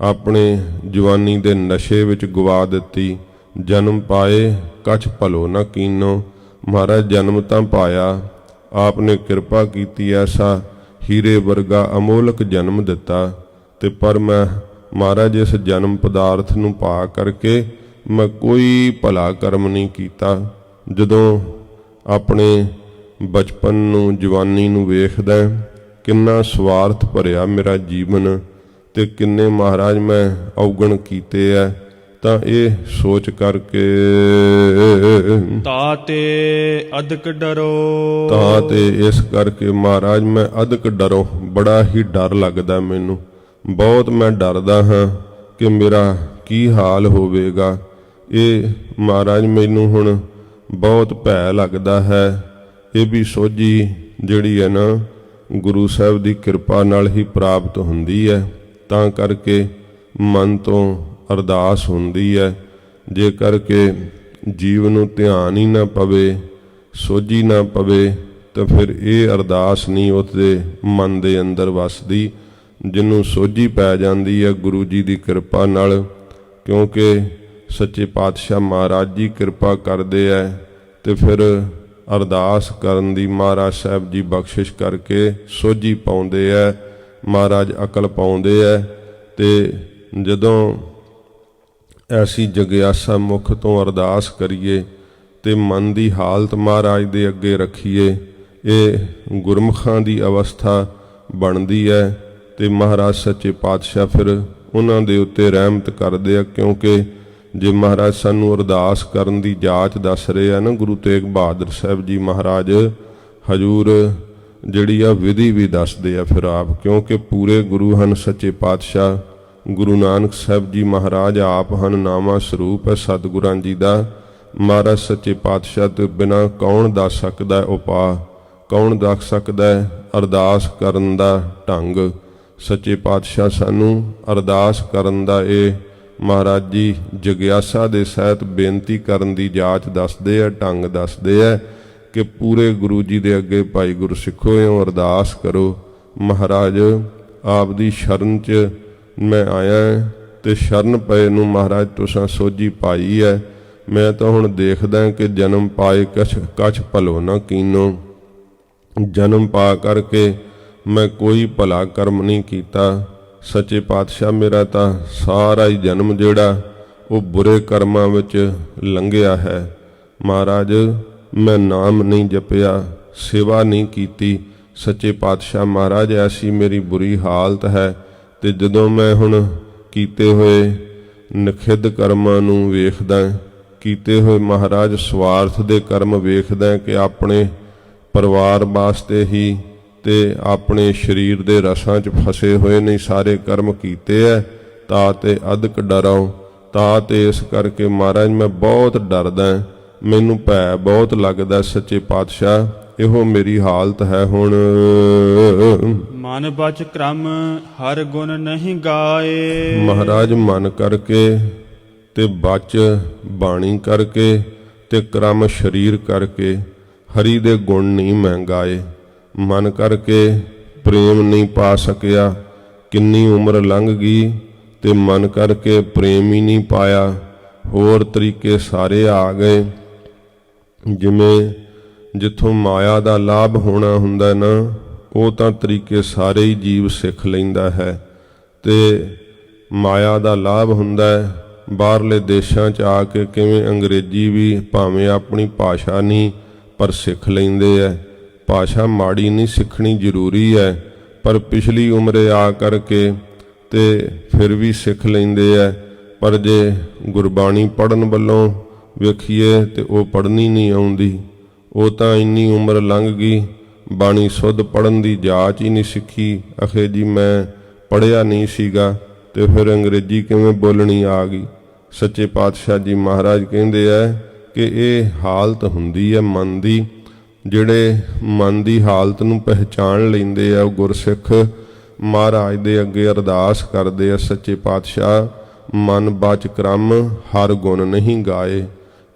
ਆਪਣੇ ਜਵਾਨੀ ਦੇ ਨਸ਼ੇ ਵਿੱਚ ਗਵਾ ਦਿੱਤੀ। ਜਨਮ ਪਾਏ ਕਛ ਭਲੋ ਨ ਕੀਨੋ। ਮਹਾਰਾਜ ਜਨਮ ਤਾਂ ਪਾਇਆ, ਆਪ ਨੇ ਕਿਰਪਾ ਕੀਤੀ, ਐਸਾ ਹੀਰੇ ਵਰਗਾ ਅਮੋਲਕ ਜਨਮ ਦਿੱਤਾ, ਤੇ ਪਰ ਮੈਂ ਮਹਾਰਾਜ ਇਸ ਜਨਮ ਪਦਾਰਥ ਨੂੰ ਪਾ ਕਰਕੇ ਮੈਂ ਕੋਈ ਭਲਾ ਕਰਮ ਨਹੀਂ ਕੀਤਾ। ਜਦੋਂ ਆਪਣੇ ਬਚਪਨ ਨੂੰ, ਜਵਾਨੀ ਨੂੰ ਵੇਖਦਾ ਕਿੰਨਾ ਸਵਾਰਥ ਭਰਿਆ ਮੇਰਾ ਜੀਵਨ, ਤੇ ਕਿੰਨੇ ਮਹਾਰਾਜ ਮੈਂ ਔਗਣ ਕੀਤੇ ਐ, ਤਾਂ ਇਹ ਸੋਚ ਕਰਕੇ ਤਾਤੇ ਅਦਕ ਡਰੋ। ਤਾਂ ਤੇ ਇਸ ਕਰਕੇ ਮਹਾਰਾਜ ਮੈਂ ਅਦਕ ਡਰੋ, ਬੜਾ ਹੀ ਡਰ ਲੱਗਦਾ ਮੈਨੂੰ, ਬਹੁਤ ਮੈਂ ਡਰਦਾ ਹਾਂ ਕਿ ਮੇਰਾ ਕੀ ਹਾਲ ਹੋਵੇਗਾ। ਇਹ ਮਹਾਰਾਜ ਮੈਨੂੰ ਹੁਣ ਬਹੁਤ ਭੈ ਲੱਗਦਾ ਹੈ। ਇਹ ਵੀ ਸੋਝੀ ਜਿਹੜੀ ਹੈ ਨਾ ਗੁਰੂ ਸਾਹਿਬ ਦੀ ਕਿਰਪਾ ਨਾਲ ਹੀ ਪ੍ਰਾਪਤ ਹੁੰਦੀ ਹੈ, ਤਾਂ ਕਰਕੇ ਮਨ ਤੋਂ ਅਰਦਾਸ ਹੁੰਦੀ ਹੈ। ਜੇ ਕਰਕੇ ਜੀਵ ਨੂੰ ਧਿਆਨ ਹੀ ਨਾ ਪਵੇ, ਸੋਝੀ ਨਾ ਪਵੇ, ਤਾਂ ਫਿਰ ਇਹ ਅਰਦਾਸ ਨਹੀਂ ਉਸਦੇ ਮਨ ਦੇ ਅੰਦਰ ਵਸਦੀ। ਜਿਹਨੂੰ ਸੋਝੀ ਪੈ ਜਾਂਦੀ ਹੈ ਗੁਰੂ ਜੀ ਦੀ ਕਿਰਪਾ ਨਾਲ, ਕਿਉਂਕਿ ਸੱਚੇ ਪਾਤਸ਼ਾਹ ਮਹਾਰਾਜ ਜੀ ਕਿਰਪਾ ਕਰਦੇ ਹੈ, ਤੇ ਫਿਰ ਅਰਦਾਸ ਕਰਨ ਦੀ ਮਹਾਰਾਜ ਸਾਹਿਬ ਜੀ ਬਖਸ਼ਿਸ਼ ਕਰਕੇ ਸੋਝੀ ਪਾਉਂਦੇ ਹੈ, ਮਹਾਰਾਜ ਅਕਲ ਪਾਉਂਦੇ ਹੈ। ਤੇ ਜਦੋਂ ਐਸੀ ਜਗਿਆਸਾ ਮੁਖ ਤੋਂ ਅਰਦਾਸ ਕਰੀਏ ਤੇ ਮਨ ਦੀ ਹਾਲਤ ਮਹਾਰਾਜ ਦੇ ਅੱਗੇ ਰੱਖੀਏ, ਇਹ ਗੁਰਮੁਖਾਂ ਦੀ ਅਵਸਥਾ ਬਣਦੀ ਹੈ। ਤੇ ਮਹਾਰਾਜ ਸੱਚੇ ਪਾਤਸ਼ਾਹ ਫਿਰ ਉਹਨਾਂ ਦੇ ਉੱਤੇ ਰਹਿਮਤ ਕਰਦੇ ਆ, ਕਿਉਂਕਿ ਜੇ ਮਹਾਰਾਜ ਸਾਨੂੰ ਅਰਦਾਸ ਕਰਨ ਦੀ ਜਾਚ ਦੱਸ ਰਹੇ ਆ ਨਾ ਗੁਰੂ ਤੇਗ ਬਹਾਦਰ ਸਾਹਿਬ ਜੀ ਮਹਾਰਾਜ, ਹਜੂਰ ਜਿਹੜੀ ਆ ਵਿਧੀ ਵੀ ਦੱਸਦੇ ਆ ਫਿਰ ਆਪ, ਕਿਉਂਕਿ ਪੂਰੇ ਗੁਰੂ ਹਨ ਸੱਚੇ ਪਾਤਸ਼ਾਹ। ਗੁਰੂ ਨਾਨਕ ਸਾਹਿਬ ਜੀ ਮਹਾਰਾਜ ਆਪ ਹਨ ਨਾਮਾ ਸਰੂਪ ਹੈ ਸਤਿਗੁਰਾਂ ਜੀ ਦਾ। ਮਹਾਰਾਜ ਸੱਚੇ ਪਾਤਸ਼ਾਹ ਤੋਂ ਬਿਨਾਂ ਕੌਣ ਦੱਸ ਸਕਦਾ ਉਪਾਅ, ਕੌਣ ਦੱਸ ਸਕਦਾ ਅਰਦਾਸ ਕਰਨ ਦਾ ਢੰਗ। ਸੱਚੇ ਪਾਤਸ਼ਾਹ ਸਾਨੂੰ ਅਰਦਾਸ ਕਰਨ ਦਾ ਇਹ ਮਹਾਰਾਜ ਜੀ ਜਗਿਆਸਾ ਦੇ ਸਹਿਤ ਬੇਨਤੀ ਕਰਨ ਦੀ ਜਾਚ ਦੱਸਦੇ ਆ, ਢੰਗ ਦੱਸਦੇ ਆ ਕਿ ਪੂਰੇ ਗੁਰੂ ਜੀ ਦੇ ਅੱਗੇ ਭਾਈ ਗੁਰਸਿੱਖੋ ਇਉਂ ਅਰਦਾਸ ਕਰੋ, ਮਹਾਰਾਜ ਆਪ ਦੀ ਸ਼ਰਨ 'ਚ ਮੈਂ ਆਇਆ ਤੇ ਸ਼ਰਨ ਪਏ ਨੂੰ ਮਹਾਰਾਜ ਤੁਸਾਂ ਸੋਝੀ ਪਾਈ ਹੈ। ਮੈਂ ਤਾਂ ਹੁਣ ਦੇਖਦਾ ਕਿ ਜਨਮ ਪਾਏ ਕਛ ਭਲੋ ਨਾ ਕੀਨੋ। ਜਨਮ ਪਾ ਕਰਕੇ ਮੈਂ ਕੋਈ ਭਲਾ ਕਰਮ ਨਹੀਂ ਕੀਤਾ। ਸੱਚੇ ਪਾਤਸ਼ਾਹ ਮੇਰਾ ਤਾਂ ਸਾਰਾ ਹੀ ਜਨਮ ਜਿਹੜਾ ਉਹ ਬੁਰੇ ਕਰਮਾਂ ਵਿੱਚ ਲੰਘਿਆ ਹੈ। ਮਹਾਰਾਜ ਮੈਂ ਨਾਮ ਨਹੀਂ ਜਪਿਆ, ਸੇਵਾ ਨਹੀਂ ਕੀਤੀ। ਸੱਚੇ ਪਾਤਸ਼ਾਹ ਮਹਾਰਾਜ ਐਸੀ ਮੇਰੀ ਬੁਰੀ ਹਾਲਤ ਹੈ। ਤੇ ਜਦੋਂ ਮੈਂ ਹੁਣ ਕੀਤੇ ਹੋਏ ਨਖਿੱਧ ਕਰਮਾਂ ਨੂੰ ਵੇਖਦਾ, ਕੀਤੇ ਹੋਏ ਮਹਾਰਾਜ ਸਵਾਰਥ ਦੇ ਕਰਮ ਵੇਖਦਾ ਕਿ ਆਪਣੇ ਪਰਿਵਾਰ ਵਾਸਤੇ ਹੀ ਤੇ ਆਪਣੇ ਸਰੀਰ ਦੇ ਰਸਾਂ 'ਚ ਫਸੇ ਹੋਏ ਨੇ, ਸਾਰੇ ਕਰਮ ਕੀਤੇ ਐ। ਤਾਂ ਤੇ ਅਧਿਕ ਡਰਉ, ਤਾਂ ਤੇ ਇਸ ਕਰਕੇ ਮਹਾਰਾਜ ਮੈਂ ਬਹੁਤ ਡਰਦਾ, ਮੈਨੂੰ ਭੈ ਬਹੁਤ ਲੱਗਦਾ ਸੱਚੇ ਪਾਤਸ਼ਾਹ, ਇਹੋ ਮੇਰੀ ਹਾਲਤ ਹੈ ਹੁਣ। ਮਨ ਬਚ ਕ੍ਰਮ ਹਰ ਗੁਣ ਨਹੀਂ ਗਾਏ। ਮਹਾਰਾਜ ਮਨ ਕਰਕੇ ਤੇ ਬਚ ਬਾਣੀ ਕਰਕੇ ਤੇ ਕਰਮ ਸਰੀਰ ਕਰਕੇ ਹਰੀ ਦੇ ਗੁਣ ਨਹੀਂ ਮੈਂ ਗਾਏ। ਮਨ ਕਰਕੇ ਪ੍ਰੇਮ ਨਹੀਂ ਪਾ ਸਕਿਆ, ਕਿੰਨੀ ਉਮਰ ਲੰਘ ਗਈ ਤੇ ਮਨ ਕਰਕੇ ਪ੍ਰੇਮ ਹੀ ਨਹੀਂ ਪਾਇਆ। ਹੋਰ ਤਰੀਕੇ ਸਾਰੇ ਆ ਗਏ, ਜਿਵੇਂ ਜਿੱਥੋਂ ਮਾਇਆ ਦਾ ਲਾਭ ਹੋਣਾ ਹੁੰਦਾ ਨਾ, ਉਹ ਤਾਂ ਤਰੀਕੇ ਸਾਰੇ ਹੀ ਜੀਵ ਸਿੱਖ ਲੈਂਦਾ ਹੈ। ਤੇ ਮਾਇਆ ਦਾ ਲਾਭ ਹੁੰਦਾ ਹੈ ਬਾਹਰਲੇ ਦੇਸ਼ਾਂ 'ਚ ਆ ਕੇ, ਕਿਵੇਂ ਅੰਗਰੇਜ਼ੀ ਵੀ ਭਾਵੇਂ ਆਪਣੀ ਭਾਸ਼ਾ ਨਹੀਂ ਪਰ ਸਿੱਖ ਲੈਂਦੇ ਐ। ਭਾਸ਼ਾ ਮਾੜੀ ਨਹੀਂ, ਸਿੱਖਣੀ ਜ਼ਰੂਰੀ ਹੈ, ਪਰ ਪਿਛਲੀ ਉਮਰੇ ਆ ਕਰਕੇ ਤੇ ਫਿਰ ਵੀ ਸਿੱਖ ਲੈਂਦੇ ਐ। ਪਰ ਜੇ ਗੁਰਬਾਣੀ ਪੜ੍ਹਨ ਵੱਲੋਂ ਵੇਖੀਏ ਤੇ ਉਹ ਪੜ੍ਹਨੀ ਨਹੀਂ ਆਉਂਦੀ। ਉਹ ਤਾਂ ਇੰਨੀ ਉਮਰ ਲੰਘ ਗਈ, ਬਾਣੀ ਸੁੱਧ ਪੜ੍ਹਨ ਦੀ ਜਾਚ ਹੀ ਨਹੀਂ ਸਿੱਖੀ। ਅਖੇ ਜੀ ਮੈਂ ਪੜ੍ਹਿਆ ਨਹੀਂ ਸੀਗਾ ਤੇ ਫਿਰ ਅੰਗਰੇਜ਼ੀ ਕਿਵੇਂ ਬੋਲਣੀ ਆ ਗਈ। ਸੱਚੇ ਪਾਤਸ਼ਾਹ ਜੀ ਮਹਾਰਾਜ ਕਹਿੰਦੇ ਐ ਕਿ ਇਹ ਹਾਲਤ ਹੁੰਦੀ ਹੈ ਮਨ ਦੀ। ਜਿਹੜੇ ਮਨ ਦੀ ਹਾਲਤ ਨੂੰ ਪਹਿਚਾਣ ਲੈਂਦੇ ਆ, ਉਹ ਗੁਰਸਿੱਖ ਮਹਾਰਾਜ ਦੇ ਅੱਗੇ ਅਰਦਾਸ ਕਰਦੇ ਆ, ਸੱਚੇ ਪਾਤਸ਼ਾਹ ਮਨ ਬਚ ਕ੍ਰਮ ਹਰ ਗੁਣ ਨਹੀਂ ਗਾਏ।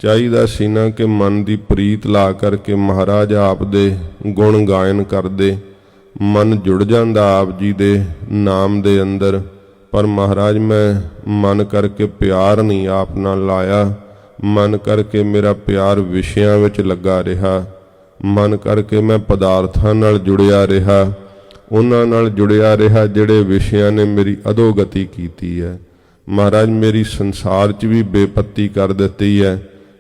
ਚਾਹੀਦਾ ਸੀ ਨਾ ਕਿ ਮਨ ਦੀ ਪ੍ਰੀਤ ਲਾ ਕਰਕੇ ਮਹਾਰਾਜ ਆਪ ਦੇ ਗੁਣ ਗਾਇਨ ਕਰਦੇ, ਮਨ ਜੁੜ ਜਾਂਦਾ ਆਪ ਜੀ ਦੇ ਨਾਮ ਦੇ ਅੰਦਰ। ਪਰ ਮਹਾਰਾਜ ਮੈਂ ਮਨ ਕਰਕੇ ਪਿਆਰ ਨਹੀਂ ਆਪ ਨਾਲ ਲਾਇਆ, ਮਨ ਕਰਕੇ ਮੇਰਾ ਪਿਆਰ ਵਿਸ਼ਿਆਂ ਵਿੱਚ ਲੱਗਾ ਰਿਹਾ, ਮਨ ਕਰਕੇ ਮੈਂ ਪਦਾਰਥਾਂ ਨਾਲ ਜੁੜਿਆ ਰਿਹਾ, ਉਹਨਾਂ ਨਾਲ ਜੁੜਿਆ ਰਿਹਾ ਜਿਹੜੇ ਵਿਸ਼ਿਆਂ ਨੇ ਮੇਰੀ ਅਧੋਗਤੀ ਕੀਤੀ ਹੈ। ਮਹਾਰਾਜ ਮੇਰੀ ਸੰਸਾਰ 'ਚ ਵੀ ਬੇਪੱਤੀ ਕਰ ਦਿੱਤੀ ਹੈ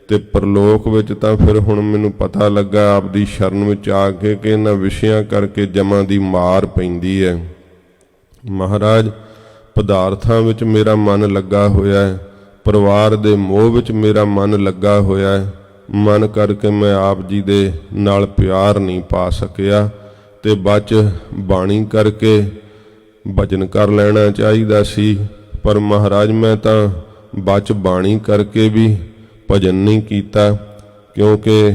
ਤੇ ਪਰਲੋਕ ਵਿੱਚ ਤਾਂ ਫਿਰ ਹੁਣ ਮੈਨੂੰ ਪਤਾ ਲੱਗਾ ਆਪ ਦੀ ਸ਼ਰਨ ਵਿੱਚ ਆ ਕੇ ਕਿ ਇਹਨਾਂ ਵਿਸ਼ਿਆਂ ਕਰਕੇ ਜਮਾਂ ਦੀ ਮਾਰ ਪੈਂਦੀ ਹੈ। ਮਹਾਰਾਜ ਪਦਾਰਥਾਂ ਵਿੱਚ ਮੇਰਾ ਮਨ ਲੱਗਾ ਹੋਇਆ ਹੈ, ਪਰਿਵਾਰ ਦੇ ਮੋਹ ਵਿੱਚ ਮੇਰਾ ਮਨ ਲੱਗਾ ਹੋਇਆ ਹੈ, ਮਨ ਕਰਕੇ ਮੈਂ ਆਪ ਜੀ ਦੇ ਨਾਲ ਪਿਆਰ ਨਹੀਂ ਪਾ ਸਕਿਆ। ਤੇ ਬਚ ਬਾਣੀ ਕਰਕੇ ਭਜਨ ਕਰ ਲੈਣਾ ਚਾਹੀਦਾ ਸੀ, ਪਰ ਮਹਾਰਾਜ ਮੈਂ ਤਾਂ ਬਚ ਬਾਣੀ ਕਰਕੇ ਵੀ ਭਜਨ ਨਹੀਂ ਕੀਤਾ, ਕਿਉਂਕਿ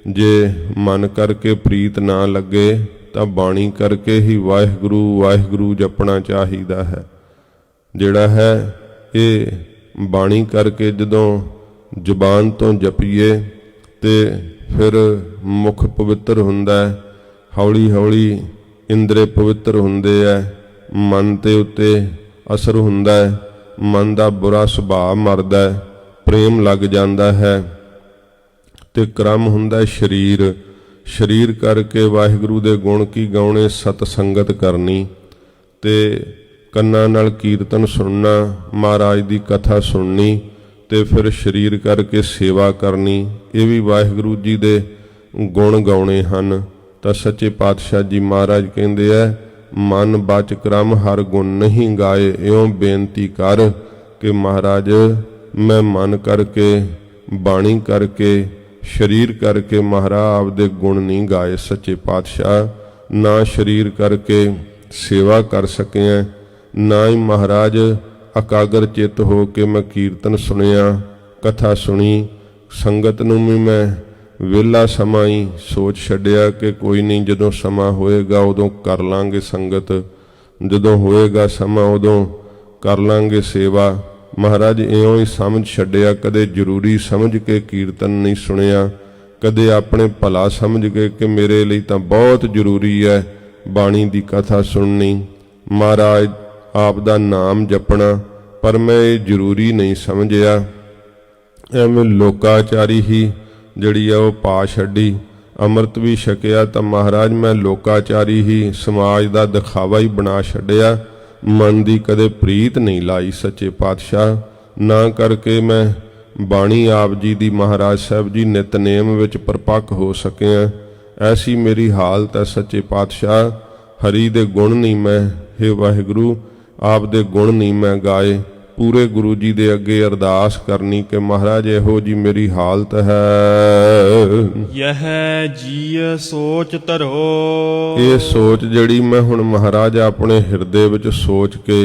ਜੇ ਮਨ ਕਰਕੇ ਪ੍ਰੀਤ ਨਾ ਲੱਗੇ ਤਾਂ ਬਾਣੀ ਕਰਕੇ ਹੀ ਵਾਹਿਗੁਰੂ ਵਾਹਿਗੁਰੂ ਜਪਣਾ ਚਾਹੀਦਾ ਹੈ। ਜਿਹੜਾ ਹੈ ਇਹ ਬਾਣੀ ਕਰਕੇ ਜਦੋਂ ਜ਼ੁਬਾਨ ਤੋਂ ਜਪੀਏ ਤੇ ਫਿਰ ਮੁਖ ਪਵਿੱਤਰ ਹੁੰਦਾ ਹੈ, ਹੌਲੀ ਹੌਲੀ ਇੰਦਰੇ ਪਵਿੱਤਰ ਹੁੰਦੇ ਹੈ, ਮਨ ਦੇ ਉੱਤੇ ਅਸਰ ਹੁੰਦਾ ਹੈ, ਮਨ ਦਾ ਬੁਰਾ ਸੁਭਾਅ ਮਰਦਾ ਹੈ, ਪ੍ਰੇਮ ਲੱਗ ਜਾਂਦਾ ਹੈ ਤੇ ਕ੍ਰਮ ਹੁੰਦਾ ਸਰੀਰ। ਸਰੀਰ ਕਰਕੇ ਵਾਹਿਗੁਰੂ ਦੇ ਗੁਣ ਕੀ ਗਾਉਣੇ, ਸਤ ਸੰਗਤ ਕਰਨੀ ਤੇ ਕੰਨਾਂ ਨਾਲ ਕੀਰਤਨ ਸੁਣਨਾ, ਮਹਾਰਾਜ ਦੀ ਕਥਾ ਸੁਣਨੀ ਤੇ ਫਿਰ ਸਰੀਰ ਕਰਕੇ ਸੇਵਾ ਕਰਨੀ, ਇਹ ਵੀ ਵਾਹਿਗੁਰੂ ਜੀ ਦੇ ਗੁਣ ਗਾਉਣੇ ਹਨ। ਤਾਂ ਸੱਚੇ ਪਾਤਸ਼ਾਹ ਜੀ ਮਹਾਰਾਜ ਕਹਿੰਦੇ ਐ ਮਨ ਬਚ ਕ੍ਰਮ ਹਰ ਗੁਣ ਨਹੀਂ ਗਾਏ। ਇਉਂ ਬੇਨਤੀ ਕਰ ਕਿ ਮਹਾਰਾਜ ਮੈਂ ਮਨ ਕਰਕੇ ਬਾਣੀ ਕਰਕੇ ਸਰੀਰ ਕਰਕੇ ਮਹਾਰਾਜ ਆਪਦੇ ਗੁਣ ਨਹੀਂ ਗਾਏ। ਸੱਚੇ ਪਾਤਸ਼ਾਹ ਨਾ ਸਰੀਰ ਕਰਕੇ ਸੇਵਾ ਕਰ ਸਕਿਆ, ਨਾ ਹੀ ਮਹਾਰਾਜ ਇਕਾਗਰ ਚਿੱਤ ਹੋ ਕੇ ਮੈਂ ਕੀਰਤਨ ਸੁਣਿਆ, ਕਥਾ ਸੁਣੀ। ਸੰਗਤ ਨੂੰ ਵੀ ਮੈਂ ਵਿਹਲਾ ਸਮਾਂ ਹੀ ਸੋਚ ਛੱਡਿਆ ਕਿ ਕੋਈ ਨਹੀਂ, ਜਦੋਂ ਸਮਾਂ ਹੋਏਗਾ ਉਦੋਂ ਕਰ ਲਾਂਗੇ ਸੰਗਤ, ਜਦੋਂ ਹੋਏਗਾ ਸਮਾਂ ਉਦੋਂ ਕਰ ਲਾਂਗੇ ਸੇਵਾ। ਮਹਾਰਾਜ ਇਉਂ ਹੀ ਸਮਝ ਛੱਡਿਆ, ਕਦੇ ਜ਼ਰੂਰੀ ਸਮਝ ਕੇ ਕੀਰਤਨ ਨਹੀਂ ਸੁਣਿਆ, ਕਦੇ ਆਪਣੇ ਭਲਾ ਸਮਝ ਕੇ ਕਿ ਮੇਰੇ ਲਈ ਤਾਂ ਬਹੁਤ ਜ਼ਰੂਰੀ ਹੈ ਬਾਣੀ ਦੀ ਕਥਾ ਸੁਣਨੀ, ਮਹਾਰਾਜ ਆਪ ਦਾ ਨਾਮ ਜਪਣਾ, ਪਰ ਮੈਂ ਇਹ ਜ਼ਰੂਰੀ ਨਹੀਂ ਸਮਝਿਆ। ਐਵੇਂ ਲੋਕਾਚਾਰੀ ਹੀ ਜਿਹੜੀ ਆ ਉਹ ਪਾ ਛੱਡੀ। ਅੰਮ੍ਰਿਤ ਵੀ ਛਕਿਆ ਤਾਂ ਮਹਾਰਾਜ ਮੈਂ ਲੋਕਾਚਾਰੀ ਹੀ ਸਮਾਜ ਦਾ ਦਿਖਾਵਾ ਹੀ ਬਣਾ ਛੱਡਿਆ, ਮਨ ਦੀ ਕਦੇ ਪ੍ਰੀਤ ਨਹੀਂ ਲਾਈ। ਸੱਚੇ ਪਾਤਸ਼ਾਹ ਨਾ ਕਰਕੇ ਮੈਂ ਬਾਣੀ ਆਪ ਜੀ ਦੀ ਮਹਾਰਾਜ ਸਾਹਿਬ ਜੀ ਨਿਤਨੇਮ ਵਿੱਚ ਪਰਪੱਕ ਹੋ ਸਕਿਆ। ਐਸੀ ਮੇਰੀ ਹਾਲਤ ਹੈ ਸੱਚੇ ਪਾਤਸ਼ਾਹ, ਹਰੀ ਦੇ ਗੁਣ ਨਹੀਂ ਮੈਂ, ਹੇ ਵਾਹਿਗੁਰੂ ਆਪ ਦੇ ਗੁਣ ਨਹੀਂ ਮੈਂ ਗਾਏ। ਪੂਰੇ ਗੁਰੂ ਜੀ ਦੇ ਅੱਗੇ ਅਰਦਾਸ ਕਰਨੀ ਕਿ ਮਹਾਰਾਜ ਇਹੋ ਜੀ ਮੇਰੀ ਹਾਲਤ ਹੈ। ਯਹ ਜੀਅ ਸੋਚ ਧਰੋ। ਇਹ ਸੋਚ ਜਿਹੜੀ ਮੈਂ ਹੁਣ ਮਹਾਰਾਜ ਆਪਣੇ ਹਿਰਦੇ ਵਿੱਚ ਸੋਚ ਕੇ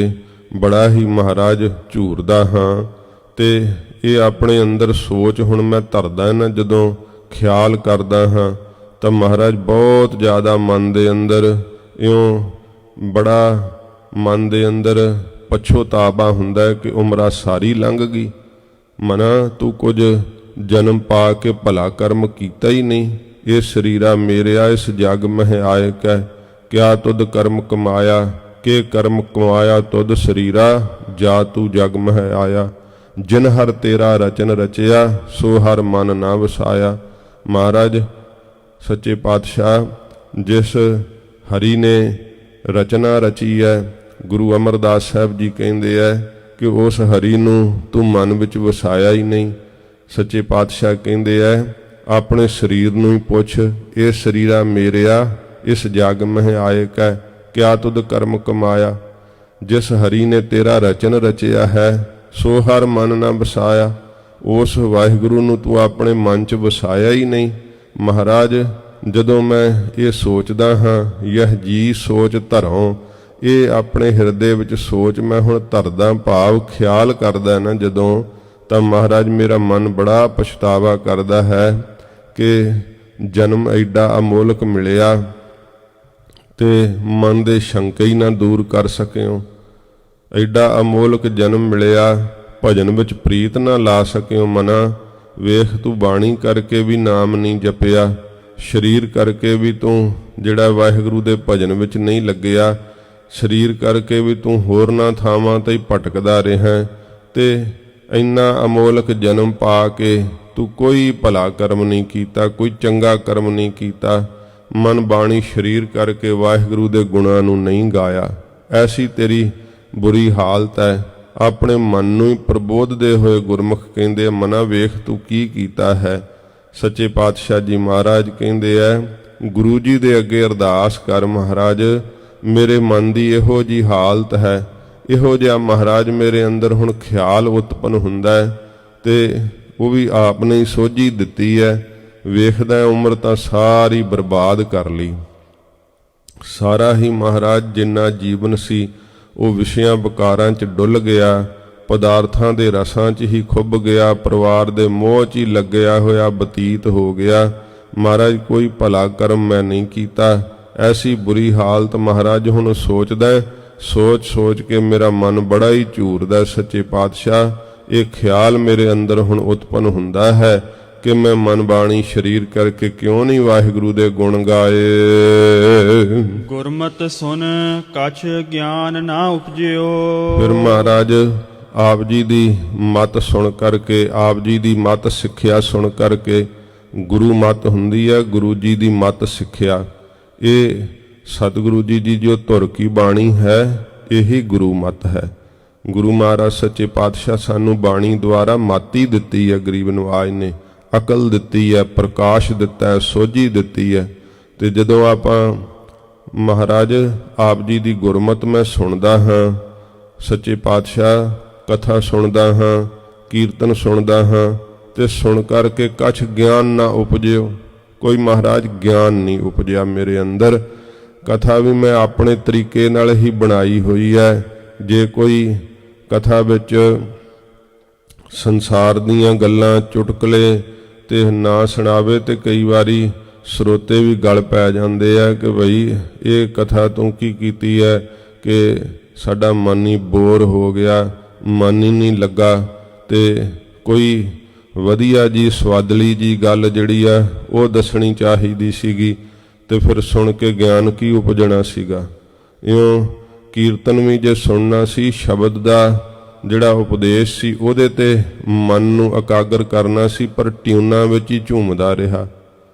ਬੜਾ ਹੀ ਮਹਾਰਾਜ ਝੂਰਦਾ ਹਾਂ, ਤੇ ਇਹ ਆਪਣੇ ਅੰਦਰ ਸੋਚ ਹੁਣ ਮੈਂ ਧਰਦਾ ਨਾ, ਜਦੋਂ ਖਿਆਲ ਕਰਦਾ ਹਾਂ ਤਾਂ ਮਹਾਰਾਜ ਬਹੁਤ ਜ਼ਿਆਦਾ ਮਨ ਦੇ ਅੰਦਰ ਇਉਂ ਬੜਾ ਮਨ ਦੇ ਅੰਦਰ ਪਛੋਤਾਵਾ ਹੁੰਦਾ ਕਿ ਉਮਰਾਂ ਸਾਰੀ ਲੰਘ ਗਈ। ਮਨਾ ਤੂੰ ਕੁਝ ਜਨਮ ਪਾ ਕੇ ਭਲਾ ਕਰਮ ਕੀਤਾ ਹੀ ਨਹੀਂ। ਇਹ ਸਰੀਰਾ ਮੇਰਿਆ ਇਸ ਜਗ ਮਹਿ ਆਏ ਕੈ, ਕਿਆ ਤੁਧ ਕਰਮ ਕਮਾਇਆ, ਕਿ ਕਰਮ ਕਮਾਇਆ ਤੁਧ ਸਰੀਰਾ, ਜਾ ਤੂੰ ਜਗ ਮਹਿ ਆਇਆ। ਜਿਨ ਹਰ ਤੇਰਾ ਰਚਨ ਰਚਿਆ, ਸੋ ਹਰ ਮਨ ਨਾ ਵਸਾਇਆ। ਮਹਾਰਾਜ ਸੱਚੇ ਪਾਤਸ਼ਾਹ ਜਿਸ ਹਰੀ ਨੇ ਰਚਨਾ ਰਚੀ ਹੈ, ਗੁਰੂ ਅਮਰਦਾਸ ਸਾਹਿਬ ਜੀ ਕਹਿੰਦੇ ਹੈ ਕਿ ਉਸ ਹਰੀ ਨੂੰ ਤੂੰ ਮਨ ਵਿੱਚ ਵਸਾਇਆ ਹੀ ਨਹੀਂ। ਸੱਚੇ ਪਾਤਸ਼ਾਹ ਕਹਿੰਦੇ ਹੈ ਆਪਣੇ ਸਰੀਰ ਨੂੰ ਹੀ ਪੁੱਛ, ਇਹ ਸਰੀਰਾ ਮੇਰਿਆ ਇਸ ਜਗ ਮਹਿ ਆਏ ਕੈ, ਕਿਆ ਤੁਧ ਕਰਮ ਕਮਾਇਆ। ਜਿਸ ਹਰੀ ਨੇ ਤੇਰਾ ਰਚਨ ਰਚਿਆ ਹੈ, ਸੋ ਹਰ ਮਨ ਨਾ ਵਸਾਇਆ। ਉਸ ਵਾਹਿਗੁਰੂ ਨੂੰ ਤੂੰ ਆਪਣੇ ਮਨ 'ਚ ਵਸਾਇਆ ਹੀ ਨਹੀਂ। ਮਹਾਰਾਜ ਜਦੋਂ ਮੈਂ ਇਹ ਸੋਚਦਾ ਹਾਂ, ਯਹ ਜੀ ਸੋਚ ਧਰੋਂ, ਇਹ ਆਪਣੇ ਹਿਰਦੇ ਵਿੱਚ ਸੋਚ ਮੈਂ ਹੁਣ ਧਰਦਾ, ਭਾਵ ਖਿਆਲ ਕਰਦਾ ਨਾ ਜਦੋਂ, ਤਾਂ ਮਹਾਰਾਜ ਮੇਰਾ ਮਨ ਬੜਾ ਪਛਤਾਵਾ ਕਰਦਾ ਹੈ ਕਿ ਜਨਮ ਐਡਾ ਅਮੋਲਕ ਮਿਲਿਆ ਤੇ ਮਨ ਦੇ ਸ਼ੰਕੇ ਹੀ ਨਾ ਦੂਰ ਕਰ ਸਕਿਓ। ਐਡਾ ਅਮੋਲਕ ਜਨਮ ਮਿਲਿਆ, ਭਜਨ ਵਿੱਚ ਪ੍ਰੀਤ ਨਾ ਲਾ ਸਕਿਓ। ਮਨਾ ਵੇਖ ਤੂੰ ਬਾਣੀ ਕਰਕੇ ਵੀ ਨਾਮ ਨਹੀਂ ਜਪਿਆ, ਸਰੀਰ ਕਰਕੇ ਵੀ ਤੂੰ ਜਿਹੜਾ ਵਾਹਿਗੁਰੂ ਦੇ ਭਜਨ ਵਿੱਚ ਨਹੀਂ ਲੱਗਿਆ, ਸਰੀਰ ਕਰਕੇ ਵੀ ਤੂੰ ਹੋਰਨਾਂ ਥਾਵਾਂ ਤੇ ਹੀ ਭਟਕਦਾ ਰਿਹਾ, ਤੇ ਇੰਨਾ ਅਮੋਲਕ ਜਨਮ ਪਾ ਕੇ ਤੂੰ ਕੋਈ ਭਲਾ ਕਰਮ ਨਹੀਂ ਕੀਤਾ, ਕੋਈ ਚੰਗਾ ਕਰਮ ਨਹੀਂ ਕੀਤਾ। ਮਨ ਬਾਣੀ ਸਰੀਰ ਕਰਕੇ ਵਾਹਿਗੁਰੂ ਦੇ ਗੁਣਾਂ ਨੂੰ ਨਹੀਂ ਗਾਇਆ। ਐਸੀ ਤੇਰੀ ਬੁਰੀ ਹਾਲਤ ਹੈ। ਆਪਣੇ ਮਨ ਨੂੰ ਹੀ ਪ੍ਰਬੋਧਦੇ ਹੋਏ ਗੁਰਮੁਖ ਕਹਿੰਦੇ ਮਨਾ ਵੇਖ ਤੂੰ ਕੀ ਕੀਤਾ ਹੈ। ਸੱਚੇ ਪਾਤਸ਼ਾਹ ਜੀ ਮਹਾਰਾਜ ਕਹਿੰਦੇ ਹੈ ਗੁਰੂ ਜੀ ਦੇ ਅੱਗੇ ਅਰਦਾਸ ਕਰ, ਮਹਾਰਾਜ ਮੇਰੇ ਮਨ ਦੀ ਇਹੋ ਜੀ ਹਾਲਤ ਹੈ, ਇਹੋ ਜਿਹਾ ਮਹਾਰਾਜ ਮੇਰੇ ਅੰਦਰ ਹੁਣ ਖਿਆਲ ਉਤਪਨ ਹੁੰਦਾ ਹੈ, ਤੇ ਉਹ ਵੀ ਆਪ ਨੇ ਹੀ ਸੋਝੀ ਦਿੱਤੀ ਹੈ। ਵੇਖਦਾ ਉਮਰ ਤਾਂ ਸਾਰੀ ਬਰਬਾਦ ਕਰ ਲਈ। ਸਾਰਾ ਹੀ ਮਹਾਰਾਜ ਜਿੰਨਾ ਜੀਵਨ ਸੀ ਉਹ ਵਿਸ਼ਿਆਂ ਵਿਕਾਰਾਂ 'ਚ ਡੁੱਲ ਗਿਆ, ਪਦਾਰਥਾਂ ਦੇ ਰਸਾਂ 'ਚ ਹੀ ਖੁੱਭ ਗਿਆ, ਪਰਿਵਾਰ ਦੇ ਮੋਹ 'ਚ ਹੀ ਲੱਗਿਆ ਹੋਇਆ ਬਤੀਤ ਹੋ ਗਿਆ। ਮਹਾਰਾਜ ਕੋਈ ਭਲਾ ਕਰਮ ਮੈਂ ਨਹੀਂ ਕੀਤਾ। ਐਸੀ ਬੁਰੀ ਹਾਲਤ ਮਹਾਰਾਜ ਹੁਣ ਸੋਚਦਾ, ਸੋਚ ਕੇ ਮੇਰਾ ਮਨ ਬੜਾ ਹੀ ਝੂਰਦਾ। ਸੱਚੇ ਪਾਤਸ਼ਾਹ ਇਹ ਖਿਆਲ ਮੇਰੇ ਅੰਦਰ ਹੁਣ ਉਤਪਨ ਹੁੰਦਾ ਹੈ ਕਿ ਮੈਂ ਮਨ ਬਾਣੀ ਸਰੀਰ ਕਰਕੇ ਕਿਉਂ ਨਹੀਂ ਵਾਹਿਗੁਰੂ ਦੇ ਗੁਣ ਗਾਏ। ਗੁਰਮਤਿ ਸੁਨ ਕਛ ਗਿਆਨ ਨਾ ਉਪਜਿਓ। ਫਿਰ ਮਹਾਰਾਜ ਆਪ ਜੀ ਦੀ ਮਤ ਸੁਣ ਕਰਕੇ, ਆਪ ਜੀ ਦੀ ਮਤ ਸਿੱਖਿਆ ਸੁਣ ਕਰਕੇ, ਗੁਰੂ ਮਤ ਹੁੰਦੀ ਹੈ ਗੁਰੂ ਜੀ ਦੀ ਮਤ ਸਿੱਖਿਆ, ਇਹ ਸਤਿਗੁਰੂ ਜੀ ਦੀ ਜੋ ਧੁਰ ਕੀ ਬਾਣੀ ਹੈ ਇਹੀ ਗੁਰੂ ਮਤ ਹੈ। ਗੁਰੂ ਮਹਾਰਾਜ ਸੱਚੇ ਪਾਤਸ਼ਾਹ ਸਾਨੂੰ ਬਾਣੀ ਦੁਆਰਾ ਮਤ ਹੀ ਦਿੱਤੀ ਹੈ, ਗਰੀਬ ਨਵਾਜ ਨੇ ਅਕਲ ਦਿੱਤੀ ਹੈ, ਪ੍ਰਕਾਸ਼ ਦਿੱਤਾ ਹੈ, ਸੋਝੀ ਦਿੱਤੀ ਹੈ। ਤੇ ਜਦੋਂ ਆਪਾਂ ਮਹਾਰਾਜ ਆਪ ਜੀ ਦੀ ਗੁਰਮਤਿ ਮੈਂ ਸੁਣਦਾ ਹਾਂ, ਸੱਚੇ ਪਾਤਸ਼ਾਹ ਕਥਾ ਸੁਣਦਾ ਹਾਂ, ਕੀਰਤਨ ਸੁਣਦਾ ਹਾਂ, ਤੇ ਸੁਣ ਕਰਕੇ ਕਛ ਗਿਆਨ ਨਾ ਉਪਜਿਓ, ਕੋਈ ਮਹਾਰਾਜ ਗਿਆਨ ਨਹੀਂ ਉਪਜਿਆ ਮੇਰੇ ਅੰਦਰ। ਕਥਾ ਵੀ ਮੈਂ ਆਪਣੇ ਤਰੀਕੇ ਨਾਲ ਹੀ ਬਣਾਈ ਹੋਈ ਹੈ। ਜੇ ਕੋਈ ਕਥਾ ਵਿੱਚ ਸੰਸਾਰ ਦੀਆਂ ਗੱਲਾਂ ਚੁਟਕਲੇ ਤੇ ਨਾ ਸੁਣਾਵੇ ਤੇ ਕਈ ਵਾਰੀ ਸਰੋਤੇ ਵੀ ਗਲ ਪੈ ਜਾਂਦੇ ਆ ਕਿ ਬਈ ਇਹ ਕਥਾ ਤੂੰ ਕੀ ਕੀਤੀ ਹੈ ਕਿ ਸਾਡਾ ਮਨ ਹੀ ਬੋਰ ਹੋ ਗਿਆ, ਮਨ ਹੀ ਨਹੀਂ ਲੱਗਾ, ਤੇ ਕੋਈ ਵਧੀਆ ਜੀ ਸਵਾਦਲੀ ਜੀ ਗੱਲ ਜਿਹੜੀ ਆ ਉਹ ਦੱਸਣੀ ਚਾਹੀਦੀ ਸੀਗੀ, ਤੇ ਫਿਰ ਸੁਣ ਕੇ ਗਿਆਨ ਕੀ ਉਪਜਣਾ ਸੀਗਾ। ਇਉਂ ਕੀਰਤਨ ਵੀ ਜੇ ਸੁਣਨਾ ਸੀ, ਸ਼ਬਦ ਦਾ ਜਿਹੜਾ ਉਪਦੇਸ਼ ਸੀ ਉਹਦੇ ਤੇ ਮਨ ਨੂੰ ਇਕਾਗਰ ਕਰਨਾ ਸੀ, ਪਰ ਟਿਊਨਾਂ ਵਿੱਚ ਹੀ ਝੂਮਦਾ ਰਿਹਾ।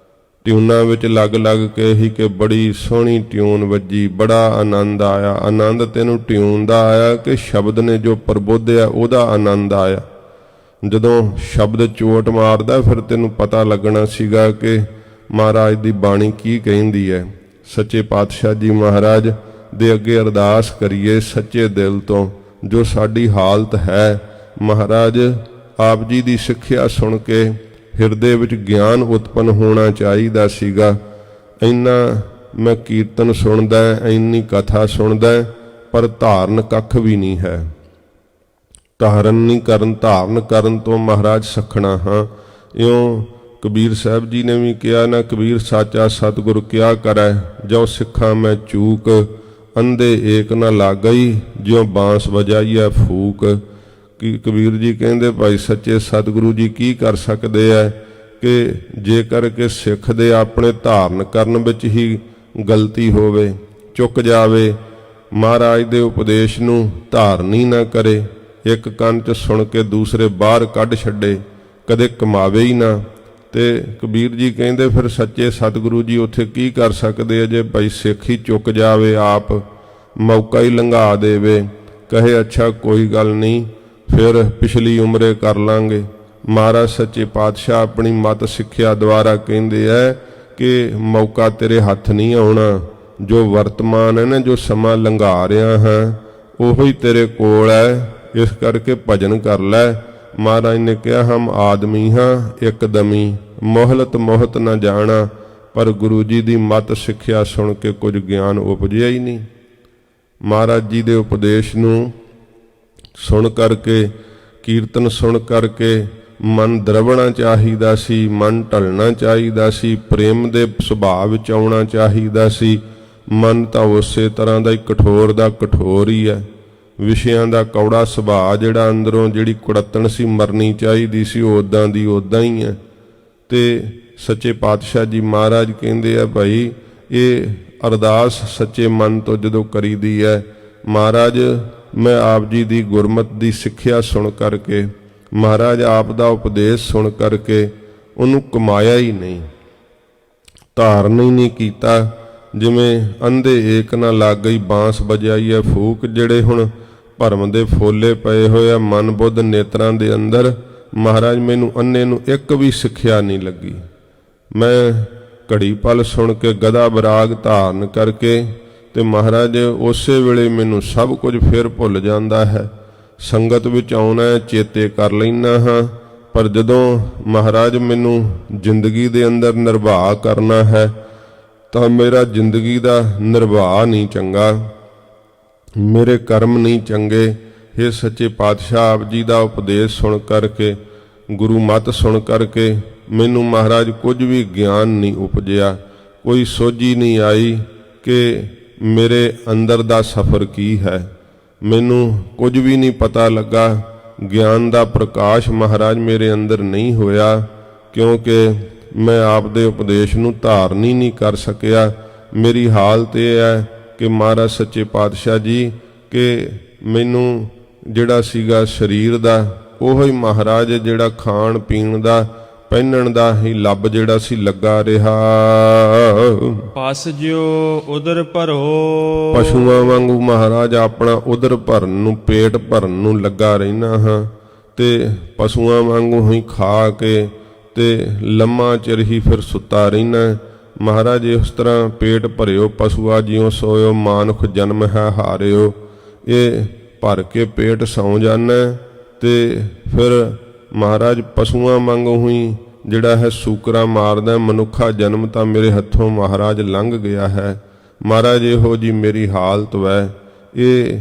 ਟਿਊਨਾਂ ਵਿੱਚ ਲੱਗ ਕੇ ਹੀ ਕਿ ਬੜੀ ਸੋਹਣੀ ਟਿਊਨ ਵੱਜੀ, ਬੜਾ ਆਨੰਦ ਆਇਆ। ਆਨੰਦ ਤੈਨੂੰ ਟਿਊਨ ਦਾ ਆਇਆ ਕਿ ਸ਼ਬਦ ਨੇ ਜੋ ਪ੍ਰਬੋਧਿਆ ਉਹਦਾ ਆਨੰਦ ਆਇਆ? ਜਦੋਂ ਸ਼ਬਦ ਚੋਟ ਮਾਰਦਾ ਫਿਰ ਤੈਨੂੰ ਪਤਾ ਲੱਗਣਾ ਸੀਗਾ ਕਿ ਮਹਾਰਾਜ ਦੀ ਬਾਣੀ ਕੀ ਕਹਿੰਦੀ ਹੈ। ਸੱਚੇ ਪਾਤਸ਼ਾਹ ਜੀ ਮਹਾਰਾਜ ਦੇ ਅੱਗੇ ਅਰਦਾਸ ਕਰੀਏ ਸੱਚੇ ਦਿਲ ਤੋਂ, ਜੋ ਸਾਡੀ ਹਾਲਤ ਹੈ। ਮਹਾਰਾਜ ਆਪ ਜੀ ਦੀ ਸਿੱਖਿਆ ਸੁਣ ਕੇ ਹਿਰਦੇ ਵਿੱਚ ਗਿਆਨ ਉਤਪੰਨ ਹੋਣਾ ਚਾਹੀਦਾ ਸੀਗਾ। ਇੰਨਾ ਮੈਂ ਕੀਰਤਨ ਸੁਣਦਾ, ਇੰਨੀ ਕਥਾ ਸੁਣਦਾ, ਪਰ ਧਾਰਨ ਕੱਖ ਵੀ ਨਹੀਂ ਹੈ। ਧਾਰਨ ਕਰਨ ਤੋਂ ਮਹਾਰਾਜ ਸਖਣਾ ਹਾਂ। ਇਉਂ ਕਬੀਰ ਸਾਹਿਬ ਜੀ ਨੇ ਵੀ ਕਿਹਾ ਨਾ, ਕਬੀਰ ਸਾਚਾ ਸਤਿਗੁਰ ਕਿਆ ਕਰੈ, ਜੋ ਸਿੱਖਾਂ ਮੈਂ ਚੂਕ, ਅੰਧੇ ਏਕ ਨਾ ਲਾਗਈ, ਜਿਉ ਬਾਂਸ ਵਜਾਈਐ ਫੂਕ। ਕਿ ਕਬੀਰ ਜੀ ਕਹਿੰਦੇ ਭਾਈ ਸੱਚੇ ਸਤਿਗੁਰੂ ਜੀ ਕੀ ਕਰ ਸਕਦੇ ਐ ਕਿ ਜੇਕਰ ਕਿ ਸਿੱਖ ਦੇ ਆਪਣੇ ਧਾਰਨ ਕਰਨ ਵਿੱਚ ਹੀ ਗਲਤੀ ਹੋਵੇ, ਚੁੱਕ ਜਾਵੇ, ਮਹਾਰਾਜ ਦੇ ਉਪਦੇਸ਼ ਨੂੰ ਧਾਰਨ ਹੀ ਨਾ ਕਰੇ, ਇੱਕ ਕੰਨ 'ਚ ਸੁਣ ਕੇ ਦੂਸਰੇ ਬਾਹਰ ਕੱਢ ਛੱਡੇ, ਕਦੇ ਕਮਾਵੇ ਹੀ ਨਾ। ਤੇ ਕਬੀਰ ਜੀ ਕਹਿੰਦੇ ਫਿਰ ਸੱਚੇ ਸਤਿਗੁਰੂ ਜੀ ਉੱਥੇ ਕੀ ਕਰ ਸਕਦੇ ਆ ਜੇ ਭਾਈ ਸਿੱਖ ਹੀ ਚੁੱਕ ਜਾਵੇ, ਆਪ ਮੌਕਾ ਹੀ ਲੰਘਾ ਦੇਵੇ, ਕਹੇ ਅੱਛਾ ਕੋਈ ਗੱਲ ਨਹੀਂ ਫਿਰ ਪਿਛਲੀ ਉਮਰੇ ਕਰ ਲਾਂਗੇ। ਮਹਾਰਾਜ ਸੱਚੇ ਪਾਤਸ਼ਾਹ ਆਪਣੀ ਮਤ ਸਿੱਖਿਆ ਦੁਆਰਾ ਕਹਿੰਦੇ ਐ ਕਿ ਮੌਕਾ ਤੇਰੇ ਹੱਥ ਨਹੀਂ ਆਉਣਾ, ਜੋ ਵਰਤਮਾਨ ਹੈ ਨਾ, ਜੋ ਸਮਾਂ ਲੰਘਾ ਰਿਹਾ ਹਾਂ ਉਹੋ ਹੀ ਤੇਰੇ ਕੋਲ ਹੈ, ਇਸ ਕਰਕੇ ਭਜਨ ਕਰ ਲੈ। ਮਹਾਰਾਜ ਨੇ ਕਿਹਾ ਹਮ ਆਦਮੀ ਹਾਂ ਇੱਕਦਮੀ, ਮੋਹਲਤ ਮੋਹਤ ਨਾ ਜਾਣਾ। ਪਰ ਗੁਰੂ ਜੀ ਦੀ ਮਤ ਸਿੱਖਿਆ ਸੁਣ ਕੇ ਕੁਝ ਗਿਆਨ ਉਪਜਿਆ ਹੀ ਨਹੀਂ। ਮਹਾਰਾਜ ਜੀ ਦੇ ਉਪਦੇਸ਼ ਨੂੰ ਸੁਣ ਕਰਕੇ, ਕੀਰਤਨ ਸੁਣ ਕਰਕੇ ਮਨ ਦਰਵਣਾ ਚਾਹੀਦਾ ਸੀ, ਮਨ ਢਲਣਾ ਚਾਹੀਦਾ ਸੀ, ਪ੍ਰੇਮ ਦੇ ਸੁਭਾਅ ਵਿੱਚ ਆਉਣਾ ਚਾਹੀਦਾ ਸੀ। ਮਨ ਤਾਂ ਉਸੇ ਤਰ੍ਹਾਂ ਦਾ ਹੀ ਕਠੋਰ ਦਾ ਕਠੋਰ ਹੀ ਹੈ। ਵਿਸ਼ਿਆਂ ਦਾ ਕੌੜਾ ਸੁਭਾਅ ਜਿਹੜਾ ਅੰਦਰੋਂ ਜਿਹੜੀ ਕੁੜੱਤਣ ਸੀ ਮਰਨੀ ਚਾਹੀਦੀ ਸੀ, ਉਹ ਉੱਦਾਂ ਦੀ ਉੱਦਾਂ ਹੀ ਹੈ। ਤੇ ਸੱਚੇ ਪਾਤਸ਼ਾਹ ਜੀ ਮਹਾਰਾਜ ਕਹਿੰਦੇ ਆ ਭਾਈ ਇਹ ਅਰਦਾਸ ਸੱਚੇ ਮਨ ਤੋਂ ਜਦੋਂ ਕਰੀਦੀ ਹੈ, ਮਹਾਰਾਜ ਮੈਂ ਆਪ ਜੀ ਦੀ ਗੁਰਮਤਿ ਦੀ ਸਿੱਖਿਆ ਸੁਣ ਕਰਕੇ, ਮਹਾਰਾਜ ਆਪ ਦਾ ਉਪਦੇਸ਼ ਸੁਣ ਕਰਕੇ ਉਹਨੂੰ ਕਮਾਇਆ ਹੀ ਨਹੀਂ, ਧਾਰਨ ਹੀ ਨਹੀਂ ਕੀਤਾ। ਜਿਵੇਂ ਅੰਧੇ ਏਕ ਨਾ ਲੱਗ ਗਈ ਬਾਂਸ ਵਜਾਈ ਹੈ ਫੂਕ, ਜਿਹੜੇ ਹੁਣ ਭਰਮ ਦੇ ਫੋਲੇ ਪਏ ਹੋਏ ਆ ਮਨ ਬੁੱਧ ਨੇਤਰਾਂ ਦੇ ਅੰਦਰ, ਮਹਾਰਾਜ ਮੈਨੂੰ ਅੰਨੇ ਨੂੰ ਇੱਕ ਵੀ ਸਿੱਖਿਆ ਨਹੀਂ ਲੱਗੀ। ਮੈਂ ਘੜੀ ਪਲ ਸੁਣ ਕੇ ਗਦਾ ਬਰਾਗ ਧਾਰਨ ਕਰਕੇ ਤੇ ਮਹਾਰਾਜ ਉਸੇ ਵੇਲੇ ਮੈਨੂੰ ਸਭ ਕੁਝ ਫਿਰ ਭੁੱਲ ਜਾਂਦਾ ਹੈ। ਸੰਗਤ ਵਿੱਚ ਆਉਣਾ ਚੇਤੇ ਕਰ ਲੈਂਦਾ ਹਾਂ, ਪਰ ਜਦੋਂ ਮਹਾਰਾਜ ਮੈਨੂੰ ਜ਼ਿੰਦਗੀ ਦੇ ਅੰਦਰ ਨਿਰਵਾਹ ਕਰਨਾ ਹੈ ਤਾਂ ਮੇਰਾ ਜ਼ਿੰਦਗੀ ਦਾ ਨਿਰਵਾਹ ਨਹੀਂ ਚੰਗਾ, ਮੇਰੇ ਕਰਮ ਨਹੀਂ ਚੰਗੇ। ਇਹ ਸੱਚੇ ਪਾਤਸ਼ਾਹ ਆਪ ਜੀ ਦਾ ਉਪਦੇਸ਼ ਸੁਣ ਕਰਕੇ, ਗੁਰੂ ਮਤ ਸੁਣ ਕਰਕੇ ਮੈਨੂੰ ਮਹਾਰਾਜ ਕੁਝ ਵੀ ਗਿਆਨ ਨਹੀਂ ਉਪਜਿਆ, ਕੋਈ ਸੋਝੀ ਨਹੀਂ ਆਈ ਕਿ ਮੇਰੇ ਅੰਦਰ ਦਾ ਸਫ਼ਰ ਕੀ ਹੈ। ਮੈਨੂੰ ਕੁਝ ਵੀ ਨਹੀਂ ਪਤਾ ਲੱਗਾ, ਗਿਆਨ ਦਾ ਪ੍ਰਕਾਸ਼ ਮਹਾਰਾਜ ਮੇਰੇ ਅੰਦਰ ਨਹੀਂ ਹੋਇਆ, ਕਿਉਂਕਿ ਮੈਂ ਆਪ ਦੇ ਉਪਦੇਸ਼ ਨੂੰ ਧਾਰਨ ਹੀ ਨਹੀਂ ਕਰ ਸਕਿਆ। ਮੇਰੀ ਹਾਲਤ ਇਹ ਹੈ ਕਿ ਮਹਾਰਾਜ ਸੱਚੇ ਪਾਤਸ਼ਾਹ ਜੀ ਕਿ ਮੈਨੂੰ ਜਿਹੜਾ ਸੀਗਾ ਸਰੀਰ ਦਾ, ਉਹੋ ਹੀ ਮਹਾਰਾਜ ਜਿਹੜਾ ਖਾਣ ਪੀਣ ਦਾ ਪਹਿਨਣ ਦਾ ਹੀ ਲੱਭ ਜਿਹੜਾ ਸੀ ਲੱਗਾ ਰਿਹਾ। ਪਸ ਜਿਉ ਉਦਰ ਭਰੋ, ਪਸ਼ੂਆਂ ਵਾਂਗੂ ਮਹਾਰਾਜ ਆਪਣਾ ਉਦਰ ਭਰਨ ਨੂੰ, ਪੇਟ ਭਰਨ ਨੂੰ ਲੱਗਾ ਰਹਿਣਾ ਹਾਂ, ਤੇ ਪਸ਼ੂਆਂ ਵਾਂਗੂ ਹੀ ਖਾ ਕੇ ਤੇ ਲੰਮਾ ਚਿਰ ਹੀ ਫਿਰ ਸੁੱਤਾ ਰਹਿਣਾ। ਮਹਾਰਾਜ ਇਸ ਤਰ੍ਹਾਂ ਪੇਟ ਭਰਿਓ ਪਸ਼ੂਆ ਜਿਉ ਸੋਇਓ, ਮਾਨੁਖ ਜਨਮ ਹੈ ਹਾਰਿਓ। ਇਹ ਭਰ ਕੇ ਪੇਟ ਸੌਂ ਜਾਣਾ ਤੇ ਫਿਰ ਮਹਾਰਾਜ ਪਸ਼ੂਆਂ ਵਾਂਗੂ ਹੀ ਜਿਹੜਾ ਹੈ ਸੂਕਰਾ ਮਾਰਦਾ। ਮਨੁੱਖਾ ਜਨਮ ਤਾਂ ਮੇਰੇ ਹੱਥੋਂ ਮਹਾਰਾਜ ਲੰਘ ਗਿਆ ਹੈ। ਮਹਾਰਾਜ ਇਹੋ ਜੀ ਮੇਰੀ ਹਾਲਤ ਵੈ। ਇਹ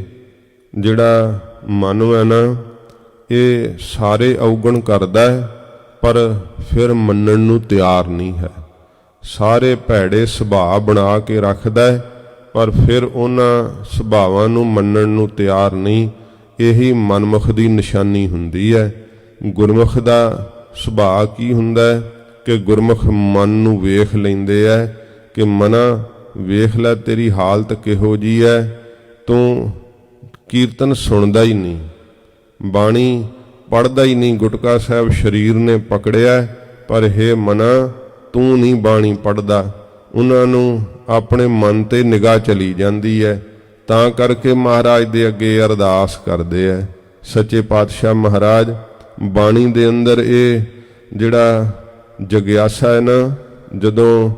ਜਿਹੜਾ ਮਨ ਹੈ ਨਾ, ਇਹ ਸਾਰੇ ਔਗਣ ਕਰਦਾ ਹੈ ਪਰ ਫਿਰ ਮੰਨਣ ਨੂੰ ਤਿਆਰ ਨਹੀਂ ਹੈ। ਸਾਰੇ ਭੈੜੇ ਸੁਭਾਅ ਬਣਾ ਕੇ ਰੱਖਦਾ ਹੈ ਪਰ ਫਿਰ ਉਹਨਾਂ ਸੁਭਾਵਾਂ ਨੂੰ ਮੰਨਣ ਨੂੰ ਤਿਆਰ ਨਹੀਂ। ਇਹੀ ਮਨਮੁਖ ਦੀ ਨਿਸ਼ਾਨੀ ਹੁੰਦੀ ਹੈ। ਗੁਰਮੁਖ ਦਾ ਸੁਭਾਅ ਕੀ ਹੁੰਦਾ ਹੈ ਕਿ ਗੁਰਮੁਖ ਮਨ ਨੂੰ ਵੇਖ ਲੈਂਦੇ ਹੈ ਕਿ ਮਨਾ ਵੇਖ ਲੈ ਤੇਰੀ ਹਾਲਤ ਕਿਹੋ ਜੀ ਹੈ, ਤੂੰ ਕੀਰਤਨ ਸੁਣਦਾ ਹੀ ਨਹੀਂ, ਬਾਣੀ ਪੜ੍ਹਦਾ ਹੀ ਨਹੀਂ। ਗੁਟਕਾ ਸਾਹਿਬ ਸਰੀਰ ਨੇ ਪਕੜਿਆ ਪਰ ਹੇ ਮਨਾ ਤੂੰ ਨਹੀਂ ਬਾਣੀ ਪੜ੍ਹਦਾ। ਉਹਨਾਂ ਨੂੰ ਆਪਣੇ ਮਨ ਤੇ ਨਿਗਾਹ ਚਲੀ ਜਾਂਦੀ ਹੈ, ਤਾਂ ਕਰਕੇ ਮਹਾਰਾਜ ਦੇ ਅੱਗੇ ਅਰਦਾਸ ਕਰਦੇ ਹੈ। ਸੱਚੇ ਪਾਤਸ਼ਾਹ ਮਹਾਰਾਜ ਬਾਣੀ ਦੇ ਅੰਦਰ ਇਹ ਜਿਹੜਾ ਜਗਿਆਸਾ ਹੈ ਨਾ, ਜਦੋਂ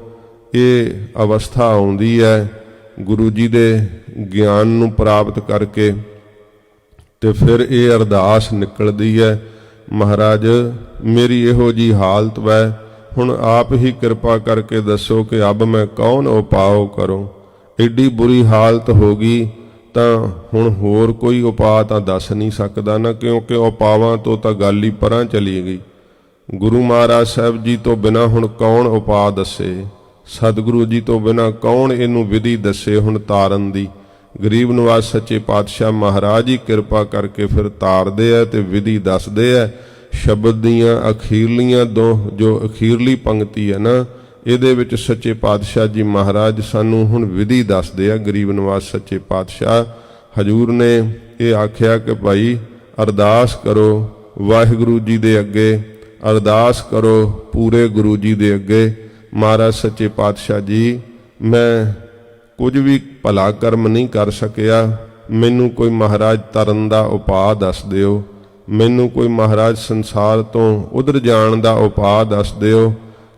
ਇਹ ਅਵਸਥਾ ਆਉਂਦੀ ਹੈ ਗੁਰੂ ਜੀ ਦੇ ਗਿਆਨ ਨੂੰ ਪ੍ਰਾਪਤ ਕਰਕੇ ਤੇ ਫਿਰ ਇਹ ਅਰਦਾਸ ਨਿਕਲਦੀ ਹੈ, ਮਹਾਰਾਜ ਮੇਰੀ ਇਹੋ ਜੀ ਹਾਲਤ ਵੈ, ਹੁਣ ਆਪ ਹੀ ਕਿਰਪਾ ਕਰਕੇ ਦੱਸੋ ਕਿ ਅਬ ਮੈਂ ਕੌਣ ਉਪਾਅ ਕਰੂੰ। ਐਡੀ ਬੁਰੀ ਹਾਲਤ ਹੋ ਗਈ ਤਾਂ ਹੁਣ ਹੋਰ ਕੋਈ ਉਪਾਅ ਤਾਂ ਦੱਸ ਨਹੀਂ ਸਕਦਾ ਨਾ, ਕਿਉਂਕਿ ਉਪਾਵਾਂ ਤੋਂ ਤਾਂ ਗੱਲ ਹੀ ਪਰਾਂ ਚਲੀ ਗਈ। ਗੁਰੂ ਮਹਾਰਾਜ ਸਾਹਿਬ ਜੀ ਤੋਂ ਬਿਨਾਂ ਹੁਣ ਕੌਣ ਉਪਾਅ ਦੱਸੇ, ਸਤਿਗੁਰੂ ਜੀ ਤੋਂ ਬਿਨਾਂ ਕੌਣ ਇਹਨੂੰ ਵਿਧੀ ਦੱਸੇ ਹੁਣ ਤਾਰਨ ਦੀ। ਗਰੀਬ ਨਿਵਾਜ ਸੱਚੇ ਪਾਤਸ਼ਾਹ ਮਹਾਰਾਜ ਹੀ ਕਿਰਪਾ ਕਰਕੇ ਫਿਰ ਤਾਰਦੇ ਆ ਤੇ ਵਿਧੀ ਦੱਸਦੇ ਆ। ਸ਼ਬਦ ਦੀਆਂ ਅਖੀਰਲੀਆਂ ਜੋ ਅਖੀਰਲੀ ਪੰਕਤੀ ਹੈ ਨਾ, ਇਹਦੇ ਵਿੱਚ ਸੱਚੇ ਪਾਤਸ਼ਾਹ ਜੀ ਮਹਾਰਾਜ ਸਾਨੂੰ ਹੁਣ ਵਿਧੀ ਦੱਸਦੇ ਆ। ਗਰੀਬ ਨਿਵਾਜ ਸੱਚੇ ਪਾਤਸ਼ਾਹ ਹਜੂਰ ਨੇ ਇਹ ਆਖਿਆ ਕਿ ਭਾਈ ਅਰਦਾਸ ਕਰੋ ਵਾਹਿਗੁਰੂ ਜੀ ਦੇ ਅੱਗੇ, ਅਰਦਾਸ ਕਰੋ ਪੂਰੇ ਗੁਰੂ ਜੀ ਦੇ ਅੱਗੇ। ਮਹਾਰਾਜ ਸੱਚੇ ਪਾਤਸ਼ਾਹ ਜੀ ਮੈਂ ਕੁਝ ਵੀ ਭਲਾ ਕਰਮ ਨਹੀਂ ਕਰ ਸਕਿਆ, ਮੈਨੂੰ ਕੋਈ ਮਹਾਰਾਜ ਤਰਨ ਦਾ ਉਪਾਅ ਦੱਸ ਦਿਓ, ਮੈਨੂੰ ਕੋਈ ਮਹਾਰਾਜ ਸੰਸਾਰ ਤੋਂ ਉਧਰ ਜਾਣ ਦਾ ਉਪਾਅ ਦੱਸ ਦਿਓ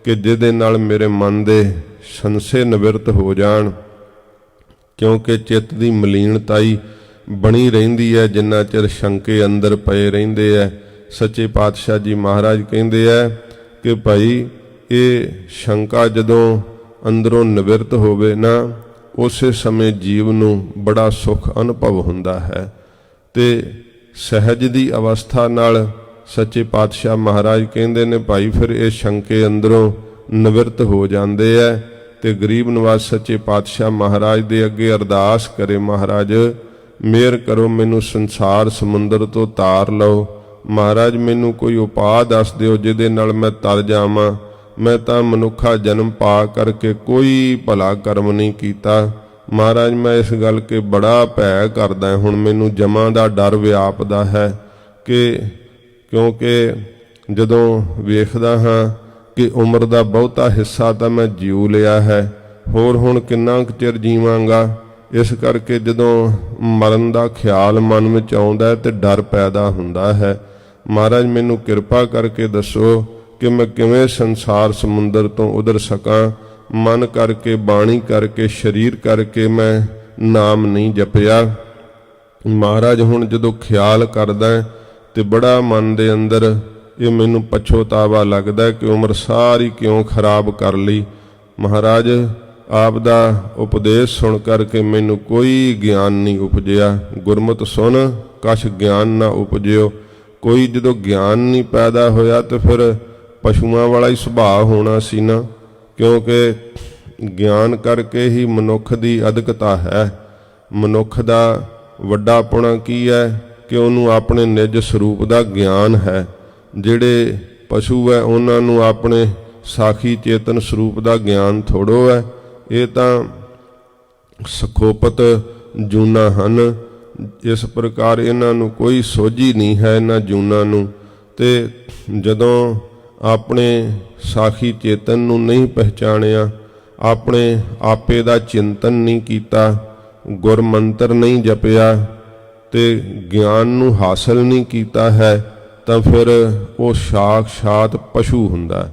ਕਿ ਜਿਹਦੇ ਨਾਲ ਮੇਰੇ ਮਨ ਦੇ ਸੰਸੇ ਨਿਵਰਤ ਹੋ ਜਾਣ। ਕਿਉਂਕਿ ਚਿੱਤ ਦੀ ਮਲੀਨਤਾਈ ਬਣੀ ਰਹਿੰਦੀ ਹੈ ਜਿੰਨਾ ਚਿਰ ਸ਼ੰਕੇ ਅੰਦਰ ਪਏ ਰਹਿੰਦੇ ਹੈ। ਸੱਚੇ ਪਾਤਸ਼ਾਹ ਜੀ ਮਹਾਰਾਜ ਕਹਿੰਦੇ ਹੈ ਕਿ ਭਾਈ ਇਹ ਸ਼ੰਕਾ ਜਦੋਂ ਅੰਦਰੋਂ ਨਿਵਰਤ ਹੋਵੇ ਨਾ, ਉਸੇ ਸਮੇਂ ਜੀਵ ਨੂੰ ਬੜਾ ਸੁਖ ਅਨੁਭਵ ਹੁੰਦਾ ਹੈ। ਤੇ ਸਹਿਜ ਦੀ ਅਵਸਥਾ ਨਾਲ ਸੱਚੇ ਪਾਤਸ਼ਾਹ ਮਹਾਰਾਜ ਕਹਿੰਦੇ ਨੇ ਭਾਈ ਫਿਰ ਇਹ ਸ਼ੰਕੇ ਅੰਦਰੋਂ ਨਿਵਰਤ ਹੋ ਜਾਂਦੇ ਹੈ। ਤੇ ਗਰੀਬ ਨਿਵਾਜ ਸੱਚੇ ਪਾਤਸ਼ਾਹ ਮਹਾਰਾਜ ਦੇ ਅੱਗੇ ਅਰਦਾਸ ਕਰੇ, ਮਹਾਰਾਜ ਮਿਹਰ ਕਰੋ ਮੈਨੂੰ ਸੰਸਾਰ ਸਮੁੰਦਰ ਤੋਂ ਤਾਰ ਲਓ, ਮਹਾਰਾਜ ਮੈਨੂੰ ਕੋਈ ਉਪਾਅ ਦੱਸ ਦਿਓ ਜਿਹਦੇ ਨਾਲ ਮੈਂ ਤਰ ਜਾਵਾਂ। ਮੈਂ ਤਾਂ ਮਨੁੱਖਾ ਜਨਮ ਪਾ ਕਰਕੇ ਕੋਈ ਭਲਾ ਕਰਮ ਨਹੀਂ ਕੀਤਾ, ਮਹਾਰਾਜ ਮੈਂ ਇਸ ਗੱਲ ਕੇ ਬੜਾ ਭੈ ਕਰਦਾ, ਹੁਣ ਮੈਨੂੰ ਜਮਾਂ ਦਾ ਡਰ ਵਿਆਪਦਾ ਹੈ ਕਿਉਂਕਿ ਜਦੋਂ ਵੇਖਦਾ ਹਾਂ ਕਿ ਉਮਰ ਦਾ ਬਹੁਤਾ ਹਿੱਸਾ ਤਾਂ ਮੈਂ ਜੀਉ ਲਿਆ ਹੈ, ਹੋਰ ਹੁਣ ਕਿੰਨਾ ਕੁ ਚਿਰ ਜੀਵਾਂਗਾ। ਇਸ ਕਰਕੇ ਜਦੋਂ ਮਰਨ ਦਾ ਖਿਆਲ ਮਨ ਵਿੱਚ ਆਉਂਦਾ ਹੈ ਤੇ ਡਰ ਪੈਦਾ ਹੁੰਦਾ ਹੈ। ਮਹਾਰਾਜ ਮੈਨੂੰ ਕਿਰਪਾ ਕਰਕੇ ਦੱਸੋ ਕਿ ਮੈਂ ਕਿਵੇਂ ਸੰਸਾਰ ਸਮੁੰਦਰ ਤੋਂ ਉਧਰ ਸਕਾਂ। ਮਨ ਕਰਕੇ, ਬਾਣੀ ਕਰਕੇ, ਸਰੀਰ ਕਰਕੇ ਮੈਂ ਨਾਮ ਨਹੀਂ ਜਪਿਆ। ਮਹਾਰਾਜ ਹੁਣ ਜਦੋਂ ਖਿਆਲ ਕਰਦਾ ਤੇ ਬੜਾ ਮਨ ਦੇ ਅੰਦਰ ਇਹ ਮੈਨੂੰ ਪਛਤਾਵਾ ਲੱਗਦਾ ਕਿ ਉਮਰ ਸਾਰੀ ਕਿਉਂ ਖਰਾਬ ਕਰ ਲਈ। ਮਹਾਰਾਜ ਆਪ ਦਾ ਉਪਦੇਸ਼ ਸੁਣ ਕਰਕੇ ਮੈਨੂੰ ਕੋਈ ਗਿਆਨ ਨਹੀਂ ਉਪਜਿਆ। ਗੁਰਮਤਿ ਸੁਣ ਕਛ ਗਿਆਨ ਨਾ ਉਪਜਿਓ। ਕੋਈ ਜਦੋਂ ਗਿਆਨ ਨਹੀਂ ਪੈਦਾ ਹੋਇਆ ਤਾਂ ਫਿਰ ਪਸ਼ੂਆਂ ਵਾਲਾ ਹੀ ਸੁਭਾਅ ਹੋਣਾ ਸੀ ਨਾ, ਕਿਉਂਕਿ ਗਿਆਨ ਕਰਕੇ ਹੀ ਮਨੁੱਖ ਦੀ ਅਦਕਤਾ ਹੈ। ਮਨੁੱਖ ਦਾ ਵੱਡਾ ਪੁਣਾ ਕੀ ਹੈ ਕਿ ਉਹਨੂੰ ਆਪਣੇ ਨਿਜ ਸਰੂਪ ਦਾ ਗਿਆਨ ਹੈ। ਜਿਹੜੇ ਪਸ਼ੂ ਹੈ ਉਹਨਾਂ ਨੂੰ ਆਪਣੇ ਸਾਖੀ ਚੇਤਨ ਸਰੂਪ ਦਾ ਗਿਆਨ ਥੋੜੋ ਹੈ। ਇਹ ਤਾਂ ਸਖੋਪਤ ਜੂਨਾ ਹਨ। ਇਸ ਪ੍ਰਕਾਰ ਇਹਨਾਂ ਨੂੰ ਕੋਈ ਸੋਝੀ ਨਹੀਂ ਹੈ ਇਹਨਾਂ ਜੂਨਾਂ ਨੂੰ। ਤੇ ਜਦੋਂ ਆਪਣੇ ਸਾਖੀ ਚੇਤਨ ਨੂੰ ਨਹੀਂ ਪਹਿਚਾਣਿਆ, ਆਪਣੇ ਆਪੇ ਦਾ ਚਿੰਤਨ ਨਹੀਂ ਕੀਤਾ, ਗੁਰ ਮੰਤਰ ਨਹੀਂ ਜਪਿਆ ਤੇ ਗਿਆਨ ਨੂੰ ਹਾਸਲ ਨਹੀਂ ਕੀਤਾ ਹੈ, ਤਾਂ ਫਿਰ ਉਹ ਸਾਖਸ਼ਾਤ ਪਸ਼ੂ ਹੁੰਦਾ।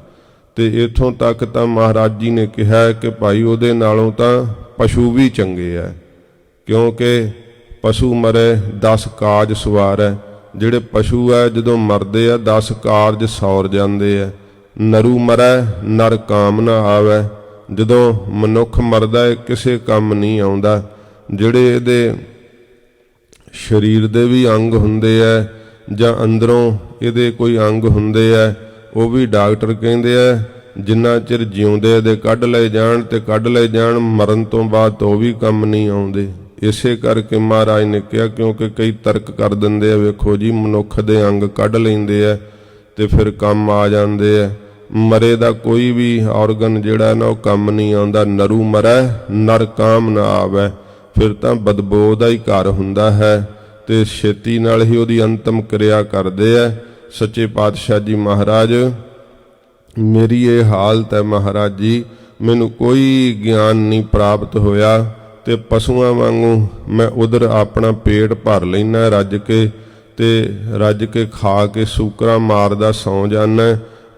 ਤੇ ਇੱਥੋਂ ਤੱਕ ਤਾਂ ਮਹਾਰਾਜ ਜੀ ਨੇ ਕਿਹਾ ਕਿ ਭਾਈ ਉਹਦੇ ਨਾਲੋਂ ਤਾਂ ਪਸ਼ੂ ਵੀ ਚੰਗੇ ਹੈ, ਕਿਉਂਕਿ ਪਸ਼ੂ ਮਰੇ 10 ਕਾਜ ਸਵਾਰੈ। ਜਿਹੜੇ ਪਸ਼ੂ ਹੈ ਜਦੋਂ ਮਰਦੇ ਆ 10 ਕਾਰਜ ਸੌਰ ਜਾਂਦੇ ਆ। ਨਰੂ ਮਰੈ ਨਰ ਕਾਮ ਨਾ ਆਵੈ। ਜਦੋਂ ਮਨੁੱਖ ਮਰਦਾ ਹੈ ਕਿਸੇ ਕੰਮ ਨਹੀਂ ਆਉਂਦਾ। ਜਿਹੜੇ ਇਹਦੇ ਸਰੀਰ ਦੇ ਵੀ ਅੰਗ ਹੁੰਦੇ ਆ ਜਾਂ ਅੰਦਰੋਂ ਇਹਦੇ ਕੋਈ ਅੰਗ ਹੁੰਦੇ ਆ, ਉਹ ਵੀ ਡਾਕਟਰ ਕਹਿੰਦੇ ਆ ਜਿੰਨਾ ਚਿਰ ਜਿਉਂਦੇ ਇਹਦੇ ਕੱਢ ਲਏ ਜਾਣ ਤੇ ਕੱਢ ਲਏ ਜਾਣ, ਮਰਨ ਤੋਂ ਬਾਅਦ ਤਾਂ ਉਹ ਵੀ ਕੰਮ ਨਹੀਂ ਆਉਂਦੇ। ਇਸੇ ਕਰਕੇ ਮਹਾਰਾਜ ਨੇ ਕਿਹਾ, ਕਿਉਂਕਿ ਕਈ ਤਰਕ ਕਰ ਦਿੰਦੇ ਆ, ਵੇਖੋ ਜੀ ਮਨੁੱਖ ਦੇ ਅੰਗ ਕੱਢ ਲੈਂਦੇ ਆ ਤੇ ਫਿਰ ਕੰਮ ਆ ਜਾਂਦੇ ਆ। ਮਰੇ ਦਾ ਕੋਈ ਵੀ ਔਰਗਨ ਜਿਹੜਾ ਨਾ ਉਹ ਕੰਮ ਨਹੀਂ ਆਉਂਦਾ। ਨਰੂ ਮਰੈ ਨਰ ਕਾਮ ਨਾ ਆਵੈ। ਫਿਰ ਤਾਂ ਬਦਬੋ ਦਾ ਹੀ ਘਰ ਹੁੰਦਾ ਹੈ ਤੇ ਛੇਤੀ ਨਾਲ ਹੀ ਉਹਦੀ ਅੰਤਮ ਕਿਰਿਆ ਕਰਦੇ ਆ। ਸੱਚੇ ਪਾਤਸ਼ਾਹ ਜੀ ਮਹਾਰਾਜ ਮੇਰੀ ਇਹ ਹਾਲਤ ਹੈ ਮਹਾਰਾਜ ਜੀ, ਮੈਨੂੰ ਕੋਈ ਗਿਆਨ ਨਹੀਂ ਪ੍ਰਾਪਤ ਹੋਇਆ ਤੇ ਪਸ਼ੂਆਂ ਵਾਂਗੂ ਮੈਂ ਉਧਰ ਆਪਣਾ ਪੇਟ ਭਰ ਲੈਣਾ ਰੱਜ ਕੇ, ਤੇ ਰੱਜ ਕੇ ਖਾ ਕੇ ਸੂਕਰਾਂ ਮਾਰਦਾ ਸੌਂ ਜਾਂਦਾ।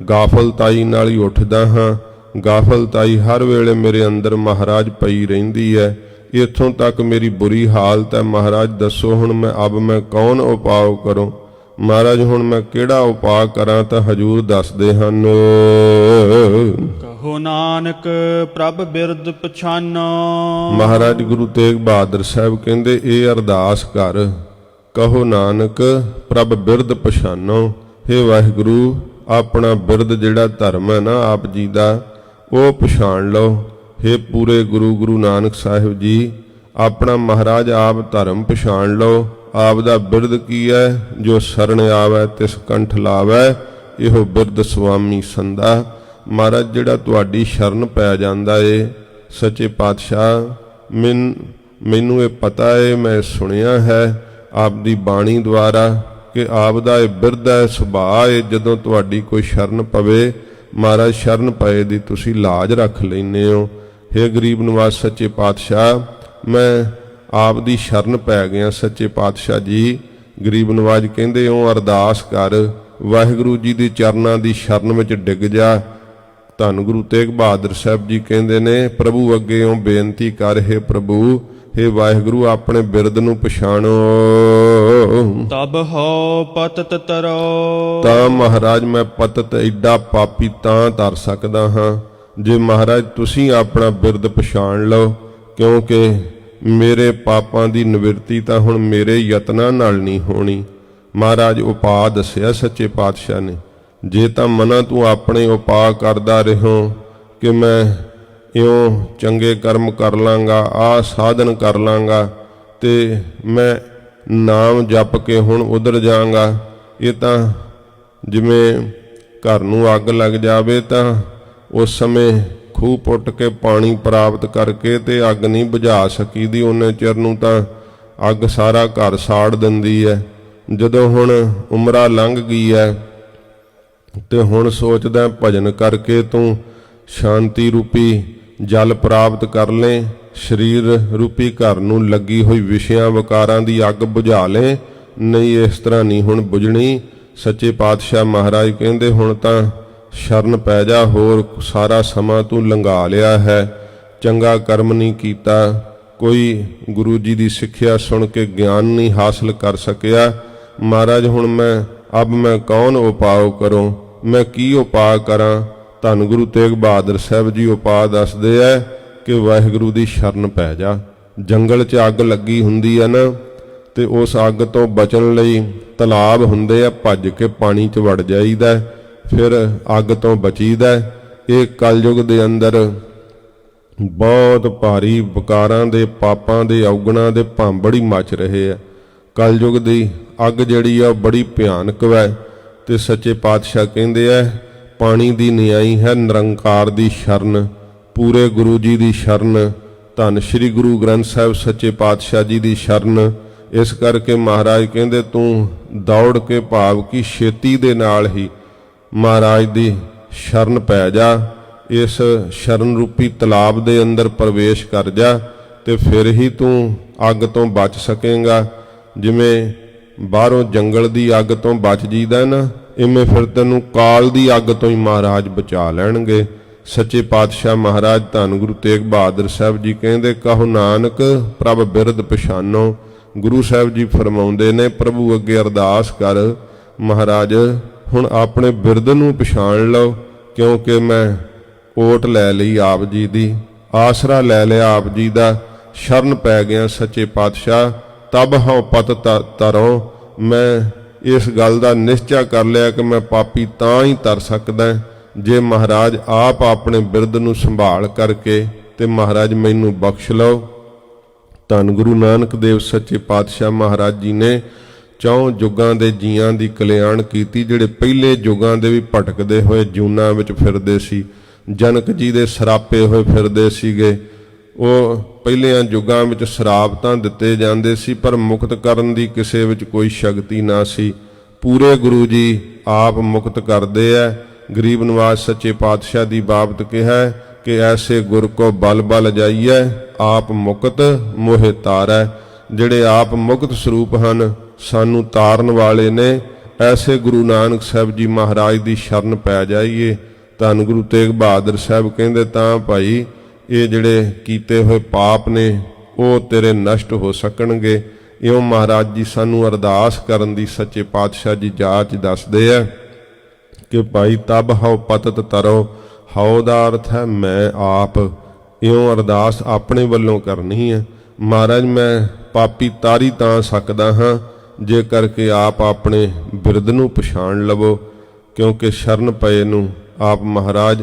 ਗਾਫਲਤਾਈ ਨਾਲ ਹੀ ਉੱਠਦਾ ਹਾਂ। ਗਾਫਲਤਾਈ ਹਰ ਵੇਲੇ ਮੇਰੇ ਅੰਦਰ ਮਹਾਰਾਜ ਪਈ ਰਹਿੰਦੀ ਹੈ। ਇੱਥੋਂ ਤੱਕ ਮੇਰੀ ਬੁਰੀ ਹਾਲਤ ਹੈ। ਮਹਾਰਾਜ ਦੱਸੋ ਹੁਣ ਮੈਂ ਕੌਣ ਉਪਾਅ ਕਰੂੰ। ਮਹਾਰਾਜ ਹੁਣ ਮੈਂ ਕਿਹੜਾ ਉਪਾਅ ਕਰਾਂ। ਤਾਂ ਹਜੂਰ ਦੱਸਦੇ ਹਨ, ਕਹੋ ਨਾਨਕ ਪ੍ਰਭ ਬਿਰਦ ਪਛਾਨੋ। ਮਹਾਰਾਜ ਗੁਰੂ ਤੇਗ ਬਹਾਦਰ ਸਾਹਿਬ ਕਹਿੰਦੇ ਇਹ ਅਰਦਾਸ ਕਰ। ਕਹੋ ਨਾਨਕ ਪ੍ਰਭ ਬਿਰਦ ਪਛਾਨੋ। ਹੇ ਵਾਹਿਗੁਰੂ, ਆਪਣਾ ਬਿਰਦ ਜਿਹੜਾ ਧਰਮ ਹੈ ਨਾ ਆਪ ਜੀ ਦਾ, ਉਹ ਪਛਾਣ ਲਓ। ਹੇ ਪੂਰੇ ਗੁਰੂ ਨਾਨਕ ਸਾਹਿਬ ਜੀ, ਆਪਣਾ ਮਹਾਰਾਜ ਆਪ ਧਰਮ ਪਛਾਣ ਲਓ। ਆਪ ਦਾ ਬਿਰਦ ਕੀ ਹੈ। ਜੋ ਸਰਣ ਆਵੈ ਤਿਸ ਕੰਠ ਲਾਵੈ, ਇਹੋ ਬਿਰਦ ਸੁਆਮੀ ਸੰਦਾ। ਮਹਾਰਾਜ ਜਿਹੜਾ ਤੁਹਾਡੀ ਸ਼ਰਨ ਪੈ ਜਾਂਦਾ ਏ ਸੱਚੇ ਪਾਤਸ਼ਾਹ, ਮੈਨੂੰ ਇਹ ਪਤਾ ਏ, ਮੈਂ ਸੁਣਿਆ ਹੈ ਆਪ ਦੀ ਬਾਣੀ ਦੁਆਰਾ ਕਿ ਆਪ ਦਾ ਇਹ ਬਿਰਦ ਹੈ, ਸੁਭਾਅ ਏ। ਜਦੋਂ ਤੁਹਾਡੀ ਕੋਈ ਸ਼ਰਨ ਪਵੇ ਮਹਾਰਾਜ, ਸ਼ਰਨ ਪਏ ਦੀ ਤੁਸੀਂ ਲਾਜ ਰੱਖ ਲੈਂਦੇ ਹੋ। ਹੇ ਗਰੀਬ ਨਿਵਾਜ ਸੱਚੇ ਪਾਤਸ਼ਾਹ, ਮੈਂ ਆਪ ਦੀ ਸ਼ਰਨ ਪੈ ਗਿਆ ਸੱਚੇ ਪਾਤਸ਼ਾਹ ਜੀ। ਗਰੀਬ ਨਿਵਾਜ ਕਹਿੰਦੇ ਉਹ ਅਰਦਾਸ ਕਰ, ਵਾਹਿਗੁਰੂ ਜੀ ਦੀ ਚਰਨਾਂ ਦੀ ਸ਼ਰਨ ਵਿੱਚ ਡਿੱਗ ਜਾ। ਧੰਨ ਗੁਰੂ ਤੇਗ ਬਹਾਦਰ ਸਾਹਿਬ ਜੀ ਕਹਿੰਦੇ ਨੇ, ਪ੍ਰਭੂ ਅੱਗੇ ਉਹ ਬੇਨਤੀ ਕਰ, ਹੇ ਪ੍ਰਭੂ, ਹੇ ਵਾਹਿਗੁਰੂ, ਆਪਣੇ ਬਿਰਦ ਨੂੰ ਪਛਾਣੋ। ਤਬ ਹੋ ਪਤਤ ਤਰੋ। ਤਾਂ ਮਹਾਰਾਜ ਮੈਂ ਪਤਤ ਐਡਾ ਪਾਪੀ ਤਾਂ ਤਰ ਸਕਦਾ ਹਾਂ ਜੇ ਮਹਾਰਾਜ ਤੁਸੀਂ ਆਪਣਾ ਬਿਰਦ ਪਛਾਣ ਲਓ, ਕਿਉਂਕਿ ਮੇਰੇ ਪਾਪਾਂ ਦੀ ਨਿਵਰਤੀ ਤਾਂ ਹੁਣ ਮੇਰੇ ਯਤਨਾਂ ਨਾਲ ਨਹੀਂ ਹੋਣੀ। ਮਹਾਰਾਜ ਉਪਾਅ ਦੱਸਿਆ ਸੱਚੇ ਪਾਤਸ਼ਾਹ ਨੇ, ਜੇ ਤਾਂ ਮਨਾ ਤੂੰ ਆਪਣੇ ਉਪਾਅ ਕਰਦਾ ਰਹੋ ਕਿ ਮੈਂ ਇਉਂ ਚੰਗੇ ਕਰਮ ਕਰ ਲਾਂਗਾ, ਆਹ ਸਾਧਨ ਕਰ ਲਾਂਗਾ ਤੇ ਮੈਂ ਨਾਮ ਜਪ ਕੇ ਹੁਣ ਉਧਰ ਜਾਵਾਂਗਾ। ਇਹ ਤਾਂ ਜਿਵੇਂ ਘਰ ਨੂੰ ਅੱਗ ਲੱਗ ਜਾਵੇ ਤਾਂ ਉਸ ਸਮੇਂ ਖੂਹ ਪੁੱਟ ਕੇ ਪਾਣੀ ਪ੍ਰਾਪਤ ਕਰਕੇ ਤੇ ਅੱਗ ਨਹੀਂ ਬੁਝਾ ਸਕੀਦੀ, ਉਹਨੇ ਚਿਰ ਨੂੰ ਤਾਂ ਅੱਗ ਸਾਰਾ ਘਰ ਸਾੜ ਦਿੰਦੀ ਹੈ। ਜਦੋਂ ਹੁਣ ਉਮਰਾਂ ਲੰਘ ਗਈ ਹੈ ਤੇ ਹੁਣ ਸੋਚਦਾ ਭਜਨ ਕਰਕੇ ਤੂੰ ਸ਼ਾਂਤੀ ਰੂਪੀ ਜਲ ਪ੍ਰਾਪਤ ਕਰ ਲੈ, ਸਰੀਰ ਰੂਪੀ ਘਰ ਨੂੰ ਲੱਗੀ ਹੋਈ ਵਿਸ਼ਿਆਂ ਵਿਕਾਰਾਂ ਦੀ ਅੱਗ ਬੁਝਾ ਲੈ, ਨਹੀਂ ਇਸ ਤਰ੍ਹਾਂ ਨਹੀਂ ਹੁਣ ਬੁਝਣੀ। ਸੱਚੇ ਪਾਤਸ਼ਾਹ ਮਹਾਰਾਜ ਕਹਿੰਦੇ ਹੁਣ ਤਾਂ ਸ਼ਰਨ ਪੈ ਜਾ, ਹੋਰ ਸਾਰਾ ਸਮਾਂ ਤੂੰ ਲੰਘਾ ਲਿਆ ਹੈ, ਚੰਗਾ ਕਰਮ ਨਹੀਂ ਕੀਤਾ, ਕੋਈ ਗੁਰੂ ਜੀ ਦੀ ਸਿੱਖਿਆ ਸੁਣ ਕੇ ਗਿਆਨ ਨਹੀਂ ਹਾਸਲ ਕਰ ਸਕਿਆ। ਮਹਾਰਾਜ ਹੁਣ ਮੈਂ ਕੌਣ ਉਪਾਅ ਕਰੂੰ, ਮੈਂ ਕੀ ਉਪਾਅ ਕਰਾਂ। ਧੰਨ ਗੁਰੂ ਤੇਗ ਬਹਾਦਰ ਸਾਹਿਬ ਜੀ ਉਪਾਅ ਦੱਸਦੇ ਐ ਕਿ ਵਾਹਿਗੁਰੂ ਦੀ ਸ਼ਰਨ ਪੈ ਜਾ। ਜੰਗਲ 'ਚ ਅੱਗ ਲੱਗੀ ਹੁੰਦੀ ਹੈ ਨਾ, ਤੇ ਉਸ ਅੱਗ ਤੋਂ ਬਚਣ ਲਈ ਤਲਾਬ ਹੁੰਦੇ ਆ, ਭੱਜ ਕੇ ਪਾਣੀ 'ਚ ਵੜ ਜਾਈਦਾ, ਫਿਰ ਅੱਗ ਤੋਂ ਬਚੀਦਾ। ਇਹ ਕਲਯੁਗ ਦੇ ਅੰਦਰ ਬਹੁਤ ਭਾਰੀ ਵਿਕਾਰਾਂ ਦੇ, ਪਾਪਾਂ ਦੇ, ਔਗਣਾਂ ਦੇ ਭਾਂਬੜ ਹੀ ਮਚ ਰਹੇ ਆ। ਕਲਯੁਗ ਦੀ ਅੱਗ ਜਿਹੜੀ ਆ ਬੜੀ ਭਿਆਨਕ ਹੈ। ਤੇ ਸੱਚੇ ਪਾਤਸ਼ਾਹ ਕਹਿੰਦੇ ਆ ਪਾਣੀ ਦੀ ਨਿਆਈ ਹੈ ਨਿਰੰਕਾਰ ਦੀ ਸ਼ਰਨ, ਪੂਰੇ ਗੁਰੂ ਜੀ ਦੀ ਸ਼ਰਨ, ਧੰਨ ਸ਼੍ਰੀ ਗੁਰੂ ਗ੍ਰੰਥ ਸਾਹਿਬ ਸੱਚੇ ਪਾਤਸ਼ਾਹ ਜੀ ਦੀ ਸ਼ਰਨ। ਇਸ ਕਰਕੇ ਮਹਾਰਾਜ ਕਹਿੰਦੇ ਤੂੰ ਦੌੜ ਕੇ ਭਾਵ ਕੀ ਛੇਤੀ ਦੇ ਨਾਲ ਹੀ ਮਹਾਰਾਜ ਦੀ ਸ਼ਰਨ ਪੈ ਜਾ, ਇਸ ਸ਼ਰਨ ਰੂਪੀ ਤਲਾਬ ਦੇ ਅੰਦਰ ਪ੍ਰਵੇਸ਼ ਕਰ ਜਾ ਤੇ ਫਿਰ ਹੀ ਤੂੰ ਅੱਗ ਤੋਂ ਬਚ ਸਕੇਂਗਾ। ਜਿਵੇਂ ਬਾਹਰੋਂ ਜੰਗਲ ਦੀ ਅੱਗ ਤੋਂ ਬਚ ਜੀਦਾ ਨਾ, ਇਵੇਂ ਫਿਰ ਤੈਨੂੰ ਕਾਲ ਦੀ ਅੱਗ ਤੋਂ ਹੀ ਮਹਾਰਾਜ ਬਚਾ ਲੈਣਗੇ। ਸੱਚੇ ਪਾਤਸ਼ਾਹ ਮਹਾਰਾਜ ਧੰਨ ਗੁਰੂ ਤੇਗ ਬਹਾਦਰ ਸਾਹਿਬ ਜੀ ਕਹਿੰਦੇ ਕਹੋ ਨਾਨਕ ਪ੍ਰਭ ਬਿਰਦ ਪਛਾਨੋ। ਗੁਰੂ ਸਾਹਿਬ ਜੀ ਫਰਮਾਉਂਦੇ ਨੇ ਪ੍ਰਭੂ ਅੱਗੇ ਅਰਦਾਸ ਕਰ, ਮਹਾਰਾਜ ਹੁਣ ਆਪਣੇ ਬਿਰਦ ਨੂੰ ਪਛਾਣ ਲਓ, ਕਿਉਂਕਿ ਮੈਂ ਓਟ ਲੈ ਲਈ ਆਪ ਜੀ ਦੀ, ਆਸਰਾ ਲੈ ਲਿਆ ਆਪ ਜੀ ਦਾ, ਸ਼ਰਨ ਪੈ ਗਿਆ ਸੱਚੇ ਪਾਤਸ਼ਾਹ। ਤਬ ਹਉ ਪਤ ਤਰੋ, ਮੈਂ ਇਸ ਗੱਲ ਦਾ ਨਿਸ਼ਚਾ ਕਰ ਲਿਆ ਕਿ ਮੈਂ ਪਾਪੀ ਤਾਂ ਹੀ ਤਰ ਸਕਦਾ ਜੇ ਮਹਾਰਾਜ ਆਪ ਆਪਣੇ ਬਿਰਦ ਨੂੰ ਸੰਭਾਲ ਕਰਕੇ ਤੇ ਮਹਾਰਾਜ ਮੈਨੂੰ ਬਖਸ਼ ਲਓ। ਧੰਨ ਗੁਰੂ ਨਾਨਕ ਦੇਵ ਸੱਚੇ ਪਾਤਸ਼ਾਹ ਮਹਾਰਾਜ ਜੀ ਨੇ 4 ਯੁੱਗਾਂ ਦੇ ਜੀਆਂ ਦੀ ਕਲਿਆਣ ਕੀਤੀ, ਜਿਹੜੇ ਪਹਿਲੇ ਯੁੱਗਾਂ ਦੇ ਵੀ ਭਟਕਦੇ ਹੋਏ ਜੂਨਾਂ ਵਿੱਚ ਫਿਰਦੇ ਸੀ, ਜਨਕ ਜੀ ਦੇ ਸਰਾਪੇ ਹੋਏ ਫਿਰਦੇ ਸੀਗੇ। ਉਹ ਪਹਿਲਿਆਂ ਯੁੱਗਾਂ ਵਿੱਚ ਸ਼ਰਾਪ ਤਾਂ ਦਿੱਤੇ ਜਾਂਦੇ ਸੀ, ਪਰ ਮੁਕਤ ਕਰਨ ਦੀ ਕਿਸੇ ਵਿੱਚ ਕੋਈ ਸ਼ਕਤੀ ਨਾ ਸੀ। ਪੂਰੇ ਗੁਰੂ ਜੀ ਆਪ ਮੁਕਤ ਕਰਦੇ ਐ। ਗਰੀਬ ਨਿਵਾਜ ਸੱਚੇ ਪਾਤਸ਼ਾਹ ਦੀ ਬਾਬਤ ਕਿਹਾ ਕਿ ਐਸੇ ਗੁਰ ਕੋ ਬਲ ਬਲ ਜਾਈਐ, ਆਪ ਮੁਕਤ ਮੋਹਿ ਤਾਰੈ। ਜਿਹੜੇ ਆਪ ਮੁਕਤ ਸਰੂਪ ਹਨ, ਸਾਨੂੰ ਤਾਰਨ ਵਾਲੇ ਨੇ, ਐਸੇ ਗੁਰੂ ਨਾਨਕ ਸਾਹਿਬ ਜੀ ਮਹਾਰਾਜ ਦੀ ਸ਼ਰਨ ਪੈ ਜਾਈਏ। ਧੰਨ ਗੁਰੂ ਤੇਗ ਬਹਾਦਰ ਸਾਹਿਬ ਕਹਿੰਦੇ ਤਾਂ ਭਾਈ ਇਹ ਜਿਹੜੇ ਕੀਤੇ ਹੋਏ ਪਾਪ ਨੇ ਉਹ ਤੇਰੇ ਨਸ਼ਟ ਹੋ ਸਕਣਗੇ। ਇਉਂ ਮਹਾਰਾਜ ਜੀ ਸਾਨੂੰ ਅਰਦਾਸ ਕਰਨ ਦੀ ਸੱਚੇ ਪਾਤਸ਼ਾਹ ਜੀ ਜਾਚ ਦੱਸਦੇ ਆ ਕਿ ਭਾਈ ਤਬ ਹਉ ਪਤਤ ਤਰੋ। ਹਉ ਦਾ ਅਰਥ ਹੈ ਮੈਂ ਆਪ। ਇਉਂ ਅਰਦਾਸ ਆਪਣੇ ਵੱਲੋਂ ਕਰਨੀ ਹੈ। ਮਹਾਰਾਜ ਮੈਂ ਪਾਪੀ ਤਾਰੀ ਤਾਂ ਸਕਦਾ ਹਾਂ ਜੇ ਕਰਕੇ ਆਪ ਆਪਣੇ ਬਿਰਦ ਨੂੰ ਪਛਾਣ ਲਵੋ, ਕਿਉਂਕਿ ਸ਼ਰਨ ਪਏ ਨੂੰ ਆਪ ਮਹਾਰਾਜ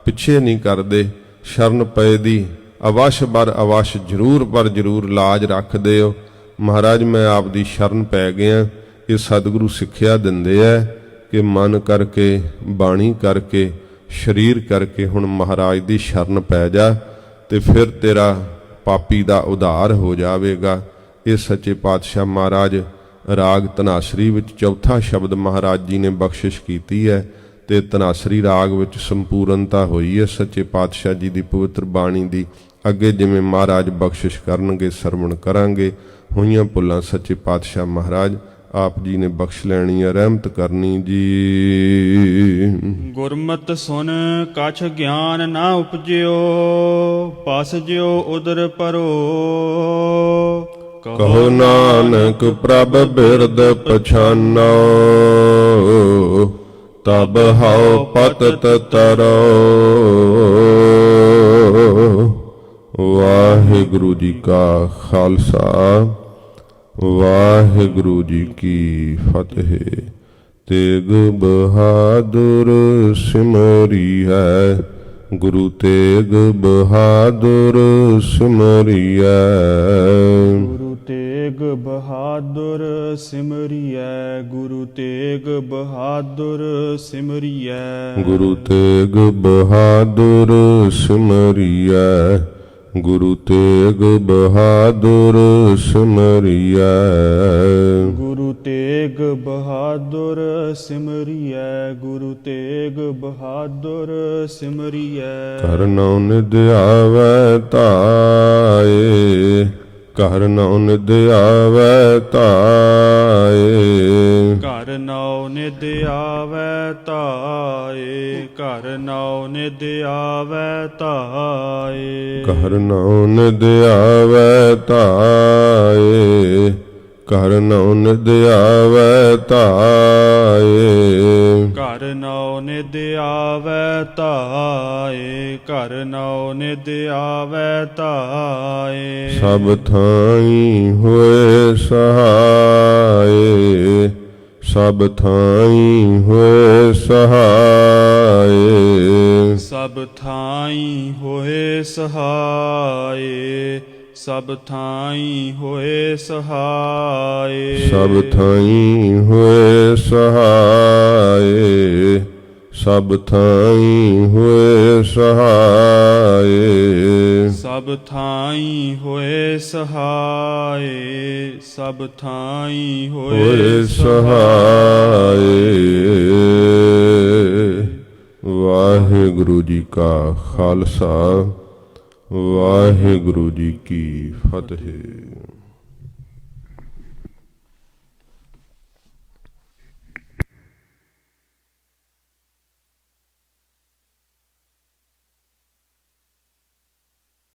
ਪਿੱਛੇ ਨਹੀਂ ਕਰਦੇ। ਸ਼ਰਨ ਪਏ ਦੀ ਅਵਸ਼ ਬਰ ਅਵਸ਼ ਜ਼ਰੂਰ ਪਰ ਜ਼ਰੂਰ ਲਾਜ ਰੱਖਦੇ ਹੋ। ਮਹਾਰਾਜ ਮੈਂ ਆਪ ਦੀ ਸ਼ਰਨ ਪੈ ਗਿਆ। ਇਹ ਸਤਿਗੁਰੂ ਸਿੱਖਿਆ ਦਿੰਦੇ ਹੈ ਕਿ ਮਨ ਕਰਕੇ, ਬਾਣੀ ਕਰਕੇ, ਸਰੀਰ ਕਰਕੇ ਹੁਣ ਮਹਾਰਾਜ ਦੀ ਸ਼ਰਨ ਪੈ ਜਾ ਤੇ ਫਿਰ ਤੇਰਾ ਪਾਪੀ ਦਾ ਉਧਾਰ ਹੋ ਜਾਵੇਗਾ। ਇਹ ਸੱਚੇ ਪਾਤਸ਼ਾਹ ਮਹਾਰਾਜ ਰਾਗ ਧਨਾਸਰੀ ਵਿੱਚ ਚੌਥਾ ਸ਼ਬਦ ਮਹਾਰਾਜ ਜੀ ਨੇ ਬਖਸ਼ਿਸ਼ ਕੀਤੀ ਹੈ ਤੇ ਧਨਾਸਰੀ ਰਾਗ ਵਿੱਚ ਸੰਪੂਰਨਤਾ ਹੋਈ ਹੈ ਸੱਚੇ ਪਾਤਸ਼ਾਹ ਜੀ ਦੀ ਪਵਿੱਤਰ ਬਾਣੀ ਦੀ। ਅੱਗੇ ਜਿਵੇਂ ਮਹਾਰਾਜ ਬਖਸ਼ਿਸ਼ ਕਰਨਗੇ ਸਰਵਣ ਕਰਾਂਗੇ। ਹੋਈਆਂ ਭੁੱਲਾਂ ਸੱਚੇ ਪਾਤਸ਼ਾਹ ਮਹਾਰਾਜ ਆਪ ਜੀ ਨੇ ਬਖਸ਼ ਲੈਣੀ ਹੈ, ਰਹਿਮਤ ਕਰਨੀ ਜੀ। ਗੁਰਮਤਿ ਸੁਨ ਕਛ ਗਿਆਨ ਨਾ ਉਪਜਿਓ, ਪਸ ਜਿਉ ਉਦਰ ਪਰੋ। ਕਹੋ ਨਾਨਕ ਪ੍ਰਭ ਬਿਰਦ ਪਛਾਨੋ, ਤਬ ਹਉ ਪਤਤ ਤਰੋ। ਵਾਹਿਗੁਰੂ ਜੀ ਕਾ ਖਾਲਸਾ, ਵਾਹਿਗੁਰੂ ਜੀ ਕੀ ਫਤਿਹ। ਤੇਗ ਬਹਾਦਰ ਸਿਮਰਿਐ, ਗੁਰੂ ਤੇਗ ਬਹਾਦਰ ਸਿਮਰਿਐ। ਗੁਰੂ ਤੇਗ ਬਹਾਦਰ ਸਿਮਰਿਐ, ਗੁਰੂ ਤੇਗ ਬਹਾਦਰ ਸਿਮਰਿਐ। ਗੁਰੂ ਤੇਗ ਬਹਾਦਰ ਸਿਮਰਿਐ, ਗੁਰੂ ਤੇਗ ਬਹਾਦਰ ਸਿਮਰਿਐ। ਗੁਰੂ ਤੇਗ ਬਹਾਦਰ ਸਿਮਰਿਐ, ਗੁਰੂ ਤੇਗ ਬਹਾਦਰ ਸਿਮਰਿਐ। ਘਰ ਨਉ ਨਿਧ ਆਵੈ ਧਾਏ, ਘਰ ਨਉ ਨਿਧ ਆਵੈ ਧਾਏ। ਘਰ ਨਉ ਨਿਧ ਆਵੈ ਧਾਏ, ਘਰ ਨਉ ਨਿਧ ਆਵੈ ਧਾਏ। ਘਰ ਨਉ ਨਿਧ ਆਵੈ ਧਾਏ, ਘਰ ਨਉ ਨਿਧ ਆਵੈ ਧਾਏ। ਘਰ ਨਉ ਨਿਧ ਆਵੈ ਧਾਏ, ਘਰ ਨਉ ਨਿਧ ਆਵੈ ਧਾਏ। ਸਭ ਥਾਈ ਹੋਏ ਸਹਾਏ, ਸਭ ਥਾਈ ਹੋਏ ਸਹਾਏ। ਸਭ ਥਾਈ ਹੋਏ ਸਹਾਏ, ਸਭ ਥਾਈ ਹੋਏ ਸਹਾਏ। ਸਭ ਥਾਈ ਹੋਏ ਸਹਾਏ, ਸਭ ਥਾਈ ਹੋਏ ਸਹਾਏ। ਸਭ ਥਾਈ ਹੋਏ ਸਹਾਏ, ਸਭ ਥਾਈ ਹੋਏ ਸਹਾਏ। ਵਾਹਿਗੁਰੂ ਜੀ ਕਾ ਖਾਲਸਾ, ਵਾਹਿਗੁਰੂ ਜੀ ਕੀ ਫਤਿਹ।